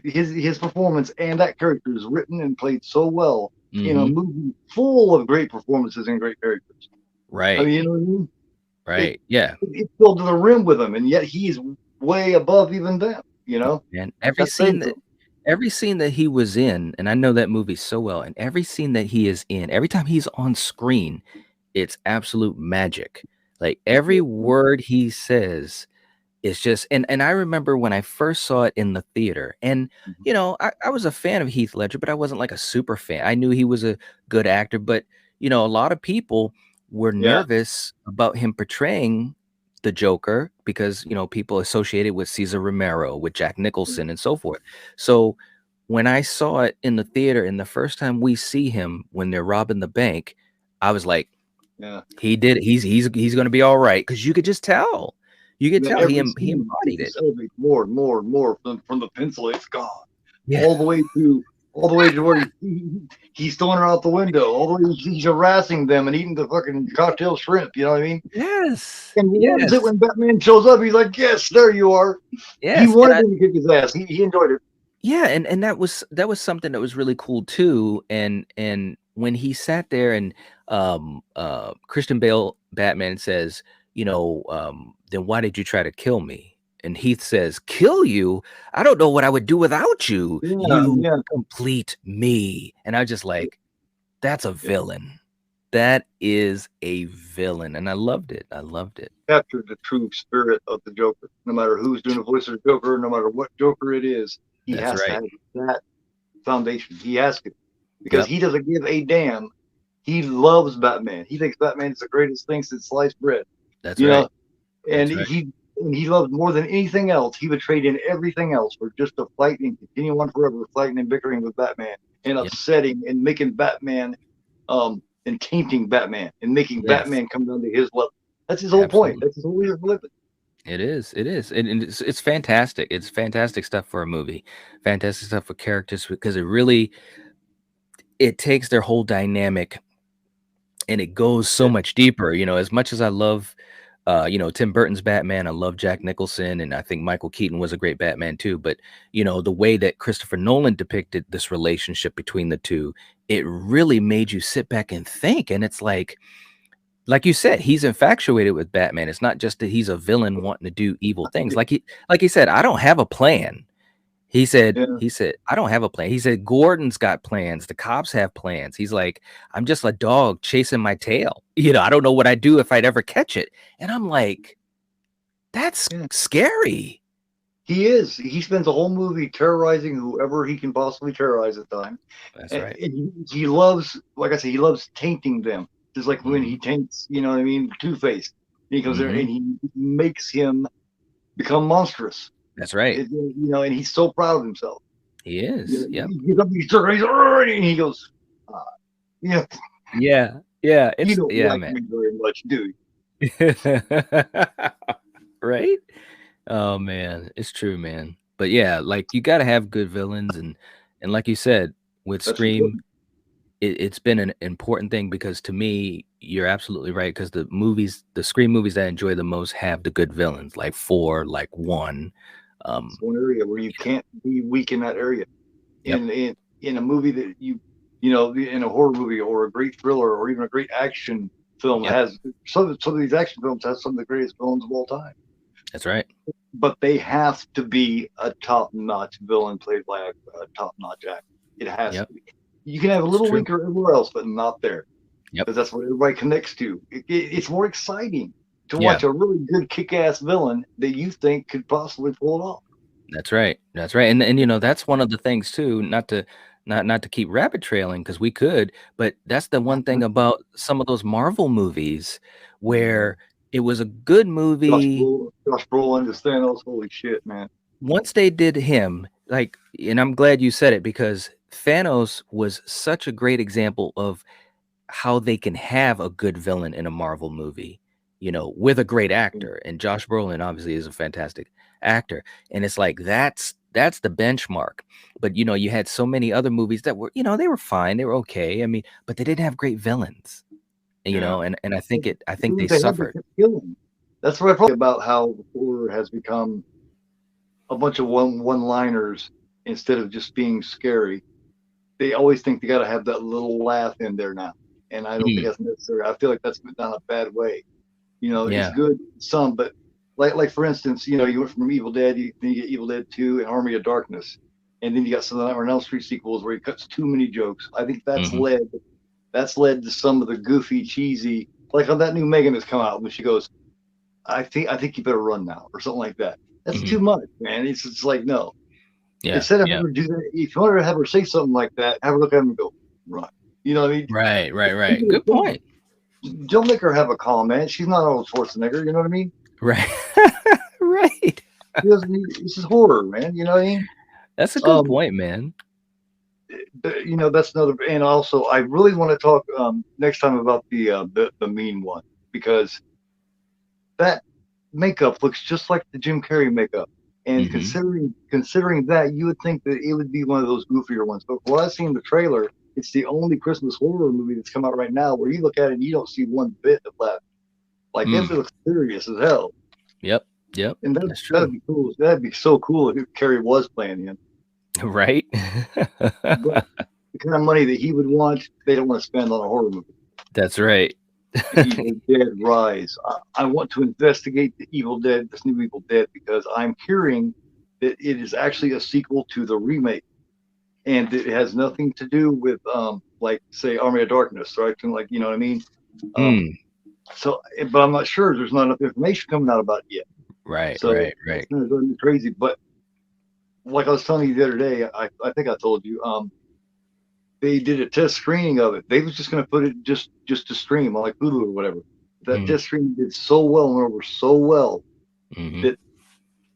S1: his performance and that character is written and played so well in a
S2: Hmm.
S1: movie full of great performances and great characters. I
S2: Right.
S1: mean, you know what I mean? It,
S2: Right. Yeah.
S1: it's filled to the rim with him, and yet he's way above even them.
S2: And
S1: That's saying something.
S2: every scene that he was in, and I know that movie so well, and every scene that he is in, every time he's on screen, it's absolute magic. Like every word he says is just and I remember when I first saw it in the theater, and I was a fan of Heath Ledger, but I wasn't like a super fan. I knew he was a good actor, but a lot of people were
S1: Yeah,
S2: nervous about him portraying the Joker because people associated with Cesar Romero, with Jack Nicholson, and so forth. So when I saw it in the theater, and the first time we see him when they're robbing the bank, I was like,
S1: yeah.
S2: he did. He's going to be all right because you could just tell. You could
S1: And then
S2: tell
S1: every
S2: he
S1: scene it
S2: embodied it.
S1: just elevates more and more and more from the pencil. It's gone
S2: Yeah.
S1: all the way to where he's throwing her out the window. All the way he's harassing them and eating the fucking cocktail shrimp. You know what I mean?
S2: Yes.
S1: And loves it
S2: Yes.
S1: when Batman shows up. He's like, "Yes, there you are." He
S2: Yes. And
S1: wanted him to kick his ass. He enjoyed it.
S2: yeah, and that was something that was really cool too. And when he sat there and Christian Bale Batman says, then why did you try to kill me? And Heath says, kill you? I don't know what I would do without you.
S1: Yeah,
S2: You
S1: yeah.
S2: complete me. And I was just like, that's a villain. That is a villain. And I loved it. I loved it.
S1: Captured the true spirit of the Joker. No matter who's doing the voice of the Joker, no matter what Joker it is, he
S2: That's
S1: has to
S2: right.
S1: have that foundation. He has to because
S2: Yep.
S1: he doesn't give a damn. He loves Batman. He thinks Batman is the greatest thing since sliced bread.
S2: That's
S1: You
S2: right.
S1: know, and
S2: That's right.
S1: he loves more than anything else. He would trade in everything else for just to fight and continue on forever, fighting and bickering with Batman and
S2: Yep.
S1: upsetting and making Batman and tainting Batman and making
S2: Yes.
S1: Batman come down to his level. That's his whole point.
S2: Absolutely.
S1: That's his whole way of living.
S2: It is. It is. And it's fantastic. It's fantastic stuff for a movie. Fantastic stuff for characters because it takes their whole dynamic and it goes so
S1: Yeah,
S2: much deeper. As much as I love Tim Burton's Batman, I love Jack Nicholson, and I think Michael Keaton was a great Batman too. But the way that Christopher Nolan depicted this relationship between the two, it really made you sit back and think. And it's like you said, he's infatuated with Batman. It's not just that he's a villain wanting to do evil things. Like he said, I don't have a plan. He said,
S1: yeah,
S2: he said, I don't have a plan. He said, Gordon's got plans. The cops have plans. He's like, I'm just a dog chasing my tail. I don't know what I'd do if I'd ever catch it. And I'm like, that's
S1: yeah.
S2: scary.
S1: He is. He spends the whole movie terrorizing whoever he can possibly terrorize at the time.
S2: That's
S1: And
S2: right.
S1: he loves, like I said, he loves tainting them. Just like when
S2: Hmm.
S1: he taints, you know what I mean, Two-Face. He comes there
S2: Hmm.
S1: and he makes him become monstrous.
S2: That's right.
S1: And he's so proud of himself.
S2: He is. Yep.
S1: He gets up, he goes, and he goes, ah. Yeah,
S2: Yeah, yeah,
S1: you
S2: it's
S1: don't
S2: yeah,
S1: like
S2: man.
S1: me very much, do you?
S2: Right? Oh man, it's true, man. But yeah, like you got to have good villains, and like you said, with
S1: That's
S2: Scream,
S1: important.
S2: it's been an important thing because to me, you're absolutely right. Because the Scream movies that I enjoy the most have the good villains, like four, like one.
S1: It's
S2: Um,
S1: one area where you
S2: you know,
S1: can't be weak in that area.
S2: yep,
S1: In a movie that you know, in a horror movie or a great thriller or even a great action film
S2: yep,
S1: has some of these action films have some of the greatest villains of all time.
S2: that's right.
S1: But they have to be a top-notch villain played by a top-notch actor. It has
S2: Yep,
S1: to be. You can have a
S2: it's
S1: little
S2: true.
S1: weaker everywhere else, but not there
S2: Yep,
S1: because that's what everybody connects to. It's more exciting to
S2: yeah.
S1: watch a really good kick-ass villain that you think could possibly pull it off.
S2: That's right. That's right. And that's one of the things too, not to keep rabbit trailing because we could, but that's the one thing about some of those Marvel movies where it was a good movie.
S1: Josh Brolin as Thanos. Holy shit, man!
S2: Once they did him, like, and I'm glad you said it because Thanos was such a great example of how they can have a good villain in a Marvel movie, with a great actor. And Josh Brolin obviously is a fantastic actor. And it's like that's the benchmark. But you had so many other movies that were, they were fine, they were okay. I mean, but they didn't have great villains.
S1: Yeah,
S2: And I think they
S1: they had to
S2: suffered.
S1: keep killing. That's what I probably about how horror has become a bunch of one-liners instead of just being scary. They always think they got to have that little laugh in there now, and I don't think
S2: Mm,
S1: that's necessary. I feel like that's not a bad way. You know, it's
S2: yeah.
S1: good some, but like for instance, you know, you went from Evil Dead, then you get Evil Dead 2 and Army of Darkness, and then you got some of the Nightmare on Elm Street sequels where he cuts too many jokes. I think
S2: Hmm.
S1: that's led to some of the goofy, cheesy, like on that new Megan that's come out when she goes, I think you better run now or something like that. That's
S2: Hmm.
S1: too much, man. It's just like no.
S2: Yeah.
S1: Instead of
S2: Yeah.
S1: having her do that, if you want her to have her say something like that, have her look at him and go, run. You know what I mean?
S2: Right. Right. Right. Good point.
S1: Don't make her have a calm, man. She's not Arnold Schwarzenegger. You know what I mean?
S2: Right. Right.
S1: She doesn't need, this is horror, man. You know what I mean?
S2: That's a good
S1: Um,
S2: point, man.
S1: you know, that's another. And also, I really want to talk next time about the mean one because that makeup looks just like the Jim Carrey makeup. And
S2: Hmm.
S1: considering that, you would think that it would be one of those goofier ones. But what I've seen in the trailer, it's the only Christmas horror movie that's come out right now where you look at it and you don't see one bit of that. Like it
S2: Mm.
S1: looks serious as hell.
S2: Yep. Yep.
S1: And
S2: That's
S1: that'd
S2: true.
S1: be cool. That'd be so cool if Carrey was playing him.
S2: Right?
S1: But the kind of money that he would want, they don't want to spend on a horror movie.
S2: That's right.
S1: Evil Dead Rise. I want to investigate the Evil Dead, this new Evil Dead, because I'm hearing that it is actually a sequel to the remake, and it has nothing to do with like say Army of Darkness, right? Like you know what I mean. Um,
S2: Mm.
S1: so, but I'm not sure. There's not enough information coming out about it yet.
S2: Right,
S1: So
S2: right,
S1: that's
S2: right.
S1: kind of going to be crazy. But like I was telling you the other day, I think I told you, they did a test screening of it. They was just going to put it just to stream on like Hulu or whatever. That
S2: Mm.
S1: test screening did so well and went over so well
S2: Mhm.
S1: that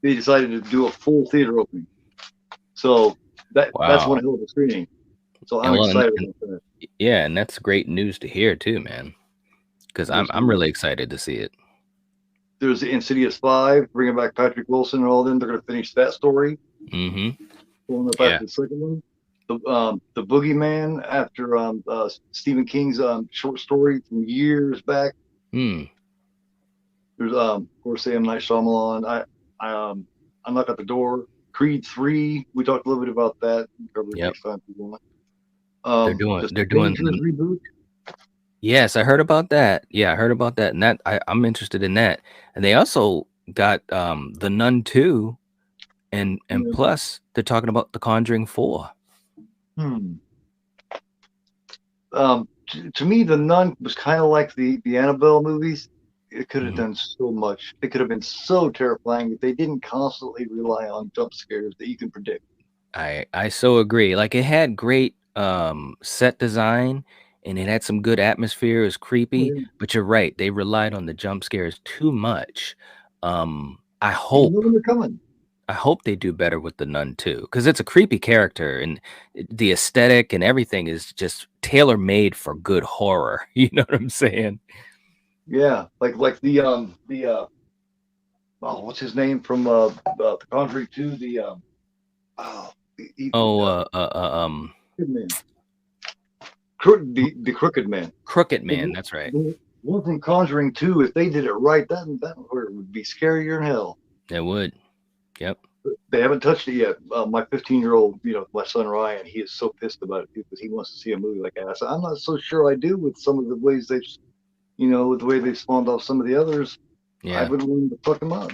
S1: they decided to do a full theater opening. So that's one
S2: Wow.
S1: hell of a screening. So I'm
S2: And well,
S1: excited about that.
S2: yeah, and that's great news to hear too, man. Because
S1: There's
S2: I'm really excited to see it.
S1: there's the Insidious 5, bringing back Patrick Wilson and all them. They're going to finish that story,
S2: Mhm.
S1: pulling up
S2: Yeah.
S1: after the second one. The Boogeyman after Stephen King's short story from years back.
S2: Mm.
S1: There's of course M Night Shyamalan. I Knock at the Door. Creed 3. We talked a little bit about that. We'll cover it
S2: Yep.
S1: next time if you want.
S2: They're
S1: Just
S2: doing
S1: Avengers reboot.
S2: Yes, I heard about that. Yeah, I heard about that, and I'm interested in that. And they also got The Nun 2, and
S1: Yeah.
S2: plus they're talking about The Conjuring 4.
S1: Hmm. To me, The Nun was kind of like the Annabelle movies. It could have
S2: Mhm.
S1: done so much. It could have been so terrifying if they didn't constantly rely on jump scares that you can predict.
S2: I so agree. Like it had great set design and it had some good atmosphere. It was
S1: Oh,
S2: creepy,
S1: yeah.
S2: but you're right. They relied on the jump scares too much. I
S1: You
S2: hope
S1: know when they're coming.
S2: I hope they do better with the nun too, because it's a creepy character, and the aesthetic and everything is just tailor made for good horror. You know what I'm saying?
S1: Yeah, like the oh, what's his name from The Conjuring 2? The oh
S2: Oh,
S1: Crooked Man. The Crooked Man.
S2: Crooked
S1: The,
S2: Man. That's right.
S1: the one from Conjuring 2, if they did it right, that would be scarier than hell.
S2: It would. Yep.
S1: They haven't touched it yet. My 15-year-old, my son Ryan, he is so pissed about it because he wants to see a movie like that. So I'm not so sure I do with some of the ways they've, with the way they've spawned off some of the others. I
S2: Yeah.
S1: would want to fuck them up.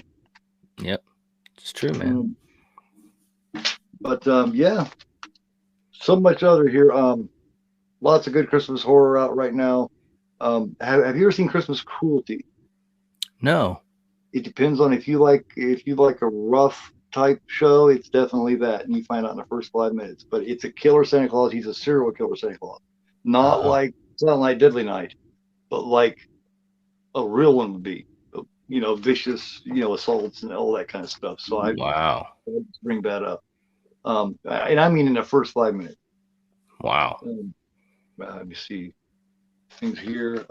S2: Yep. It's true, man.
S1: But yeah, so much other here. Lots of good Christmas horror out right now. Have you ever seen Christmas Cruelty?
S2: No.
S1: It depends on if you like a rough type show. It's definitely that, and you find out in the first 5 minutes. But it's a killer Santa Claus. He's a serial killer Santa Claus. Not
S2: Uh,
S1: like it's not like Deadly Night, but like a real one would be. Vicious, assaults and all that kind of stuff. So I
S2: wow.
S1: just bring that up. And I mean in the first 5 minutes.
S2: Wow.
S1: Let me see things here.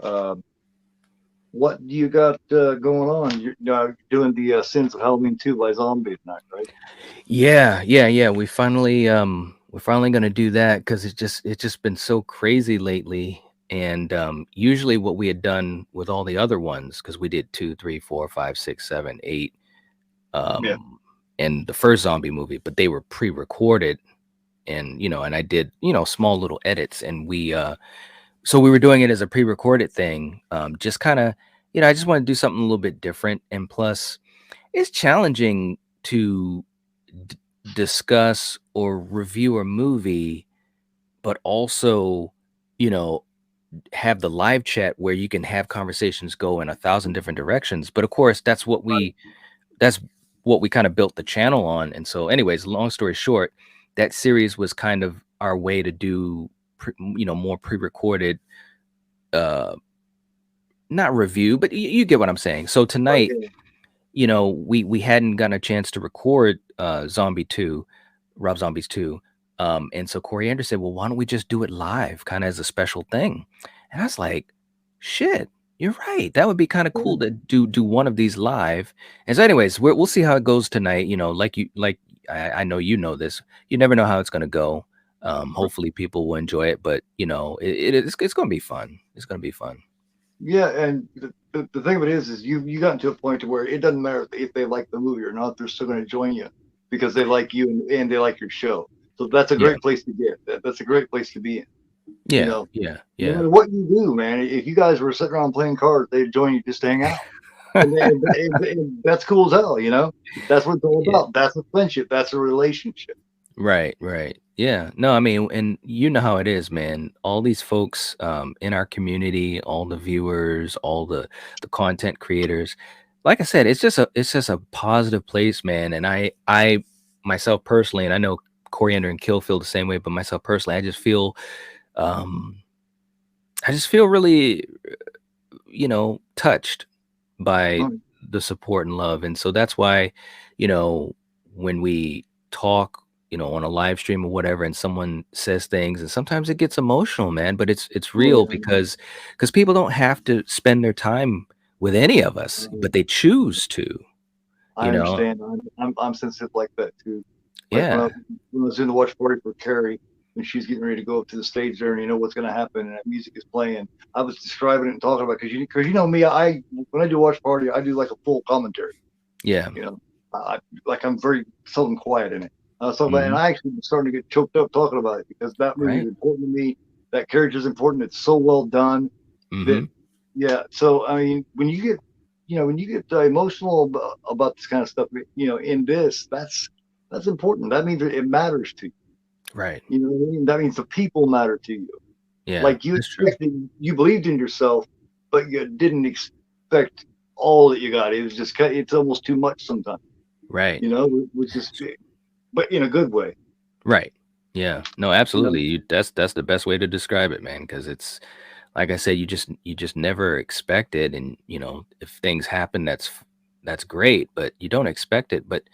S1: What do you got going on? You're doing the Sins of Halloween 2 by Zombie tonight, right?
S2: Yeah. We're finally gonna do that because it's just been so crazy lately. And usually what we had done with all the other ones, because we did 2, 3, 4, 5, 6, 7, 8,
S1: Yeah.
S2: and the first zombie movie, but they were pre-recorded, and and I did small little edits, and so we were doing it as a pre-recorded thing, just kind of I just want to do something a little bit different, and plus it's challenging to d- discuss or review a movie, but also you know have the live chat where you can have conversations go in 1,000 different directions. But of course that's what we kind of built the channel on. And so anyways, long story short, that series was kind of our way to do more pre-recorded, uh not review, but you get what I'm saying. So
S1: Right.
S2: tonight, we hadn't gotten a chance to record Zombie 2, Rob Zombies 2. And so Coriander said, well, why don't we just do it live, kind of as a special thing? And I was like, shit, you're right. That would be kind of cool to do one of these live. And so, anyways, we'll see how it goes tonight. I know this. You never know how it's gonna go. Hopefully people will enjoy it, but it's gonna be fun. It's gonna be fun.
S1: Yeah, and the thing of it is you got to a point to where it doesn't matter if they like the movie or not, they're still going to join you because they like you and they like your show. So that's a
S2: Yeah.
S1: great place to get. That's a great place to be in.
S2: Yeah.
S1: No matter what you do, man, if you guys were sitting around playing cards, they'd join you just to hang out. And that's cool as hell, That's what it's all
S2: Yeah.
S1: about. That's a friendship. That's a relationship.
S2: Right. Yeah. No, I mean, and you know how it is, man. All these folks in our community, all the viewers, all the content creators. Like I said, it's just a positive place, man. And I myself personally, and I know Coriander and Kill feel the same way, but myself personally, um I just feel really, touched by
S1: Um,
S2: the support and love. And so that's why, when we talk, on a live stream or whatever, and someone says things, and sometimes it gets emotional, man, but it's
S1: oh
S2: real
S1: yeah,
S2: because people don't have to spend their time with any of us, but they choose to,
S1: I
S2: you know.
S1: understand. I'm sensitive like that too. Like
S2: Yeah.
S1: when I was in the watch party for Carrie, and she's getting ready to go up to the stage there, and you know what's going to happen, and that music is playing. I was describing it and talking about because you know me, I when I do watch party, I do like a full commentary.
S2: Yeah.
S1: You know, like I'm very seldom quiet in it. So, and
S2: Hmm.
S1: I actually was starting to get choked up talking about it because that movie is
S2: Right.
S1: important to me. That character is important. It's so well done that,
S2: Hmm.
S1: yeah. So, I mean, when you get emotional about this kind of stuff, in this, that's important. That means it matters to you.
S2: Right.
S1: You know what I mean? That means the people matter to you.
S2: Yeah,
S1: Like you
S2: that's true.
S1: expected, you believed in yourself, but you didn't expect all that you got. It was just, it's almost too much sometimes,
S2: Right.
S1: which is, but in a good way.
S2: Right. Yeah. No,
S1: You know,
S2: absolutely. That's the best way to describe it, man, because it's like I said, you just never expect it, and if things happen, that's great, but you don't expect it. But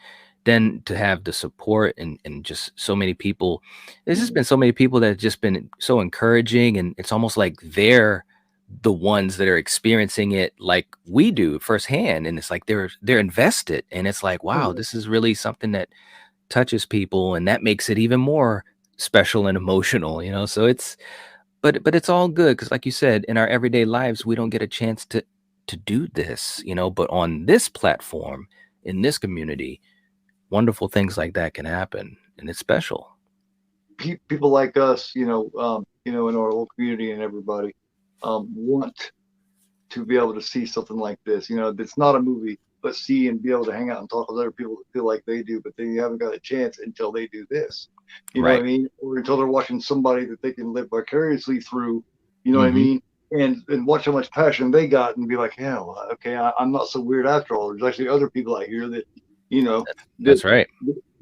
S2: then to have the support and just so many people, there's just been so many people that have just been so encouraging, and it's almost like they're the ones that are experiencing it like we do firsthand, and it's like they're invested, and it's like, wow,
S1: Oh,
S2: this is really something that touches people, and that makes it even more special and emotional, so it's but it's all good because, like you said, in our everyday lives we don't get a chance to do this, but on this platform, in this community, wonderful things like that can happen, and it's special.
S1: people like us, in our whole community and everybody, want to be able to see something like this. It's not a movie, but see and be able to hang out and talk with other people that feel like they do, but then you haven't got a chance until they do this. You know what I
S2: Right.
S1: mean? Or until they're watching somebody that they can live vicariously through. You know what I
S2: Hmm.
S1: mean? And watch how much passion they got and be like, yeah, well, okay, I'm not so weird after all. There's actually other people out here that, you know, that
S2: That's right.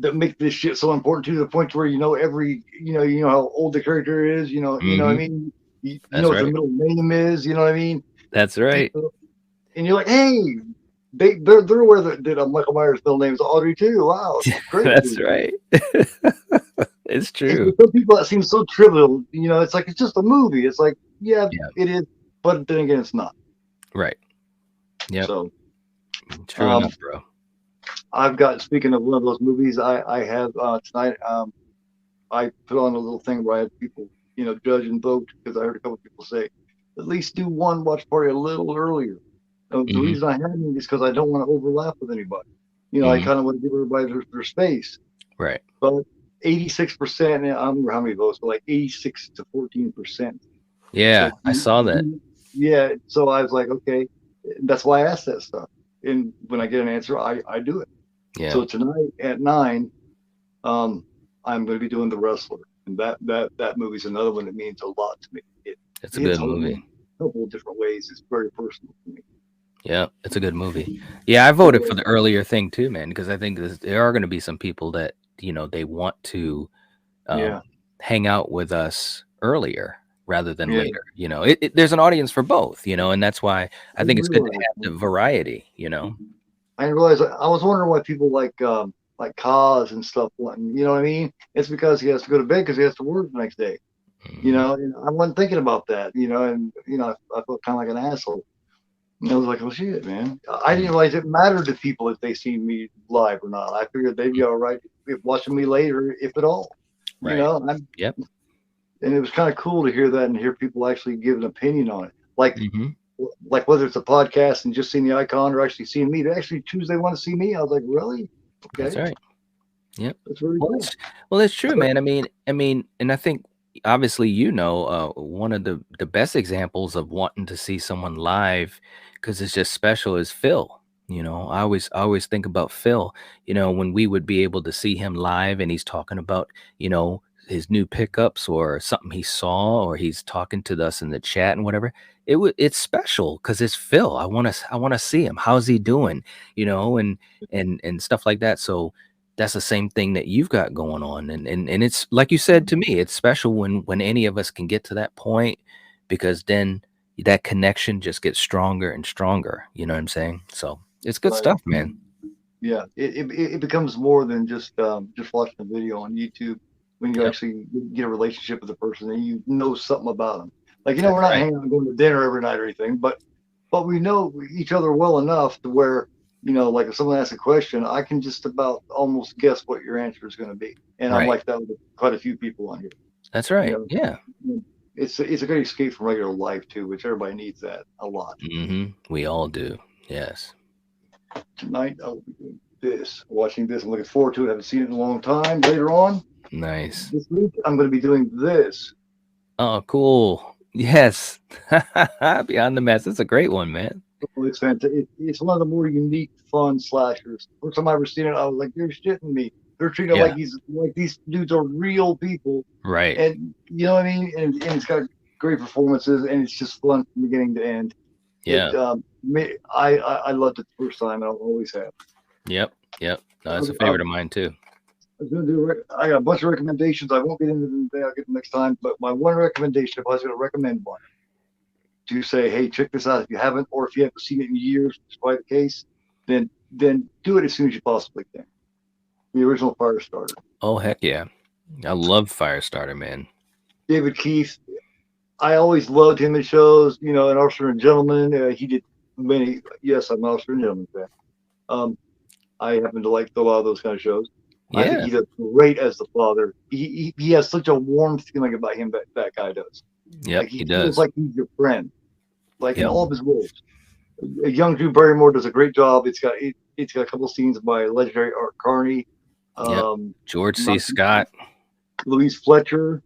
S1: that make this shit so important to the point where you know how old the character is, what I
S2: Hmm.
S1: mean? You know
S2: That's
S1: what their
S2: right.
S1: middle name is, you know what I mean?
S2: That's
S1: You
S2: right.
S1: know, and you're like, hey, they're aware that Michael Myers' middle name is Audrey too. Wow, great.
S2: That's right. It's
S1: And
S2: true.
S1: for some people that seems so trivial. It's like it's just a movie. It's like, yeah,
S2: Yeah.
S1: it is, but then again, it's not.
S2: Right. Yep.
S1: So,
S2: True
S1: um,
S2: enough, bro.
S1: I've got speaking of one of those movies, I have tonight. I put on a little thing where I had people, judge and vote because I heard a couple of people say, at least do one watch party a little earlier. The
S2: Hmm.
S1: reason I haven't is because I don't want to overlap with anybody. I
S2: Hmm.
S1: kind of want to give everybody their space.
S2: Right.
S1: But 86%, I don't remember how many votes, but like 86 to 14%
S2: Yeah,
S1: said,
S2: I saw that.
S1: yeah. So I was like, okay, that's why I asked that stuff. And when I get an answer, I do it.
S2: Yeah,
S1: So tonight at 9, um, I'm going to be doing The Wrestler. And that movie's another one that means a lot to me. It
S2: it's a
S1: hits
S2: good
S1: home
S2: movie.
S1: in a couple of different ways. It's very personal to me.
S2: Yeah, it's a good movie. Yeah, I voted for
S1: So,
S2: the earlier thing too, man, because I think there are going to be some people that they want to um,
S1: yeah,
S2: hang out with us earlier rather than
S1: yeah.
S2: later. There's an audience for both, and that's why
S1: I
S2: I think
S1: didn't
S2: it's good to
S1: realize.
S2: have the variety.
S1: I didn't realize. I was wondering why people like Kaz and stuff. You know what I mean? It's because he has to go to bed because he has to work the next day.
S2: Hmm.
S1: And I wasn't thinking about that. And I felt kind of like an asshole. And I was like, oh shit, man. I didn't realize it mattered to people if they seen me live or not. I figured they'd be all right if watching me later, if at all. You
S2: Right.
S1: know, and,
S2: Yep.
S1: and it was kind of cool to hear that and hear people actually give an opinion on it. Like whether it's a podcast and just seeing the icon or actually seeing me, they actually choose they want to see me. I was like, really?
S2: That's
S1: Okay,
S2: right. Yep.
S1: that's very
S2: Well,
S1: cool.
S2: it's true, man. I mean, and I think obviously one of the best examples of wanting to see someone live because it's just special is Phil. I always think about Phil. When we would be able to see him live and he's talking about his new pickups or something he saw, or he's talking to us in the chat and whatever. It's special because it's Phil. I want to see him. How's he doing? And stuff like that. So that's the same thing that you've got going on, and it's like you said to me, it's special when any of us can get to that point, because then that connection just gets stronger and stronger, you know what I'm saying? So it's good
S1: Right.
S2: stuff, man.
S1: Yeah, it becomes more than just watching a video on YouTube when you
S2: Yep.
S1: actually get a relationship with the person and you know something about them. Like,
S2: That's
S1: we're not
S2: right.
S1: hanging out and going to dinner every night or anything, but we know each other well enough to where, like if someone asks a question, I can just about almost guess what your answer is going to be. And I'm
S2: Right.
S1: like that with quite a few people on here.
S2: That's
S1: You
S2: right.
S1: know,
S2: Yeah.
S1: it's a great escape from regular life too, which everybody needs that a lot.
S2: We all do. Yes.
S1: Tonight I will be doing this, watching this. I'm looking forward to it. I haven't seen it in a long time. Later on
S2: Nice.
S1: this week, I'm going to be doing this.
S2: Oh, cool. Yes. Beyond the Mess, it's a great one, man.
S1: Oh, it's fantastic. It's one of the more unique, fun slashers. First time I ever seen it, I was like, "You're shitting me." They're treating it
S2: Yeah.
S1: like these dudes are real people,
S2: Right.
S1: and you know what I mean. And it's got great performances, and it's just fun from beginning to end.
S2: Yeah.
S1: I loved it the first time, and I'll always have.
S2: Yep. Yep. No, that's a
S1: I
S2: favorite of mine too.
S1: was gonna I got a bunch of recommendations. I won't get into them today. I'll get them next time. But my one recommendation, if I was going to recommend one, to say, hey, check this out if you haven't, or if you haven't seen it in years, which is probably the case, then do it as soon as you possibly can. the original Firestarter.
S2: Oh heck yeah, I love Firestarter, man.
S1: David Keith, I always loved him in shows. You know, an Officer and Gentleman. He did many. Yes, I'm an Officer and Gentleman fan. Um, I happen to like a lot of those kind of shows. I think
S2: Yeah,
S1: he does great as the father. He has such a warm feeling about him that guy does.
S2: yep,
S1: Like he
S2: he
S1: feels
S2: does.
S1: like he's your friend. Like in
S2: Yep,
S1: all of his roles. Young Drew Barrymore does a great job. It's got a couple scenes by legendary Art Carney,
S2: yep.
S1: um,
S2: George C. Scott.
S1: Louise Fletcher.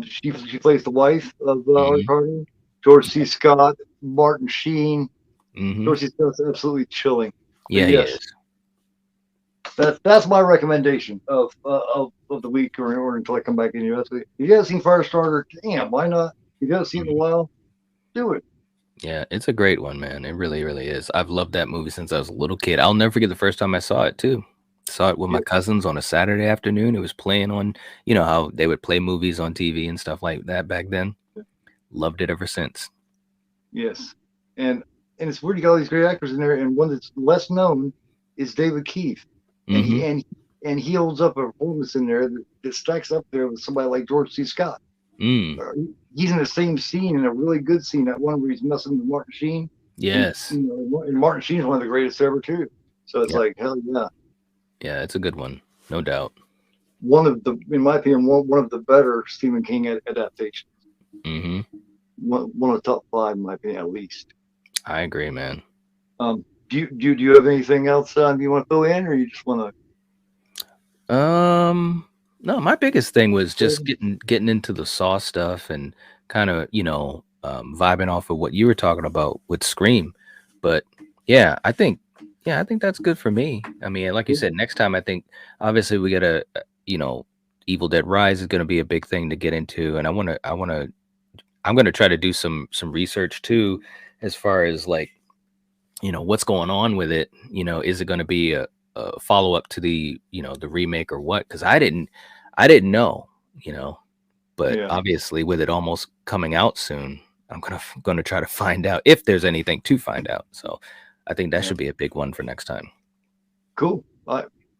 S1: She plays the wife of Art
S2: Hmm.
S1: Carney. George C. Scott, Martin Sheen.
S2: Hmm.
S1: George C. Scott's absolutely chilling. But
S2: Yeah, he
S1: yes,
S2: is.
S1: that's my recommendation of the week, or until I come back in here. If you haven't seen Firestarter, damn, why not? If you haven't seen it in a
S2: Mhm.
S1: while, do it.
S2: Yeah, it's a great one, man. It really, really is. I've loved that movie since I was a little kid. I'll never forget the first time I saw it too. Saw it with my
S1: Yeah.
S2: cousins on a Saturday afternoon. It was playing on, you know how they would play movies on TV and stuff like that back then. Loved it ever since.
S1: Yes, and it's weird you got all these great actors in there, and one that's less known is David Keith, and
S2: Mm-hmm.
S1: he holds up a performance in there that stacks up there with somebody like George C. Scott.
S2: Mm.
S1: He's in the same scene, in a really good scene, that one where he's messing with Martin Sheen.
S2: Yes.
S1: And Martin Sheen's one of the greatest ever too. So it's
S2: Yep.
S1: like hell yeah,
S2: Yeah, it's a good one. No doubt.
S1: one of the, in my opinion, one of the better Stephen King adaptations.
S2: Mm-hmm.
S1: One of the top five, in my opinion, at least.
S2: I agree, man.
S1: Do you have anything else you want to fill in, or you just want
S2: No, my biggest thing was just
S1: to?
S2: getting into the Saw stuff and kind of, vibing off of what you were talking about with Scream. But yeah, I think that's good for me. I mean, like you said, next time I think obviously we got to, Evil Dead Rise is going to be a big thing to get into, and I'm going to try to do some research too, as far as like, what's going on with it. Is it going to be a follow up to the the remake or what? Because I didn't know, you know, but
S1: Yeah,
S2: obviously with it almost coming out soon, I'm gonna try to find out if there's anything to find out. So I think that
S1: yeah.
S2: should be a big one for next time.
S1: Cool.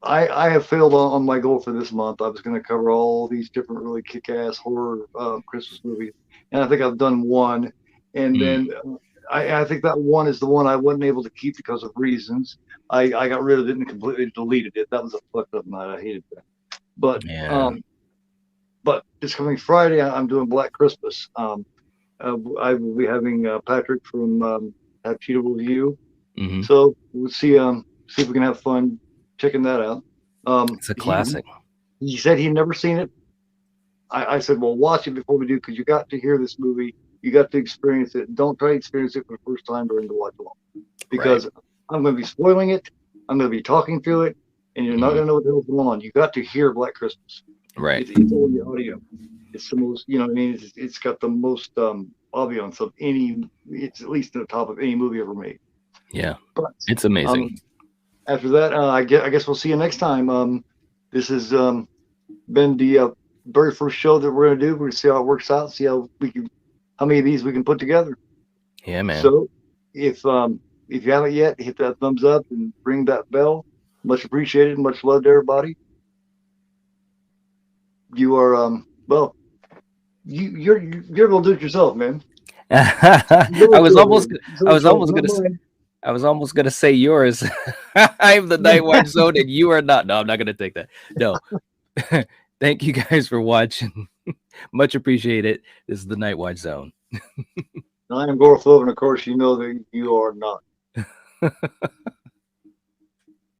S1: I have failed on my goal for this month. I was going to cover all these different really kick-ass horror Christmas movies, and I think I've done one. And
S2: Mm,
S1: then I think that one is the one I wasn't able to keep because of reasons. I got rid of it and completely deleted it. That was a fucked up night. I hated that. But
S2: yeah.
S1: um, but this coming Friday, I'm doing Black Christmas. I will be having Patrick from Have Cheetah Review.
S2: Hmm.
S1: So we'll see if we can have fun checking that out. Um,
S2: It's a
S1: he
S2: classic.
S1: he said he'd never seen it. I said, well, watch it before we do, because you got to hear this movie. You got to experience it. Don't try to experience it for the first time during the watch along,
S2: Right.
S1: because I'm going to be spoiling it. I'm going to be talking through it, and you're not
S2: Hmm.
S1: going to know what the hell's going on. You got to hear Black Christmas.
S2: Right.
S1: It's all the audio. It's the most, you know what I mean? It's got the most ambiance of any, it's at least in the top of any movie ever made.
S2: Yeah.
S1: But
S2: It's amazing.
S1: um, after that, I guess we'll see you next time. This has been the very first show that we're going to do. We're going to see how it works out, see how many of these we can put together.
S2: Yeah, man.
S1: So if you haven't yet, hit that thumbs up and ring that bell. Much appreciated. Much love to everybody. You are well. You're able to do it yourself, man.
S2: I
S1: Your
S2: was
S1: show,
S2: almost
S1: man.
S2: I
S1: Your
S2: was
S1: show,
S2: almost
S1: not
S2: gonna say
S1: mine.
S2: I was almost gonna say yours. I'm the Night Watch Zone and you are not. No, I'm not gonna take that. No. Thank you guys for watching. Much appreciated. This is the Night Watch Zone.
S1: I am GoreAphobe, and of course, you know that you are not.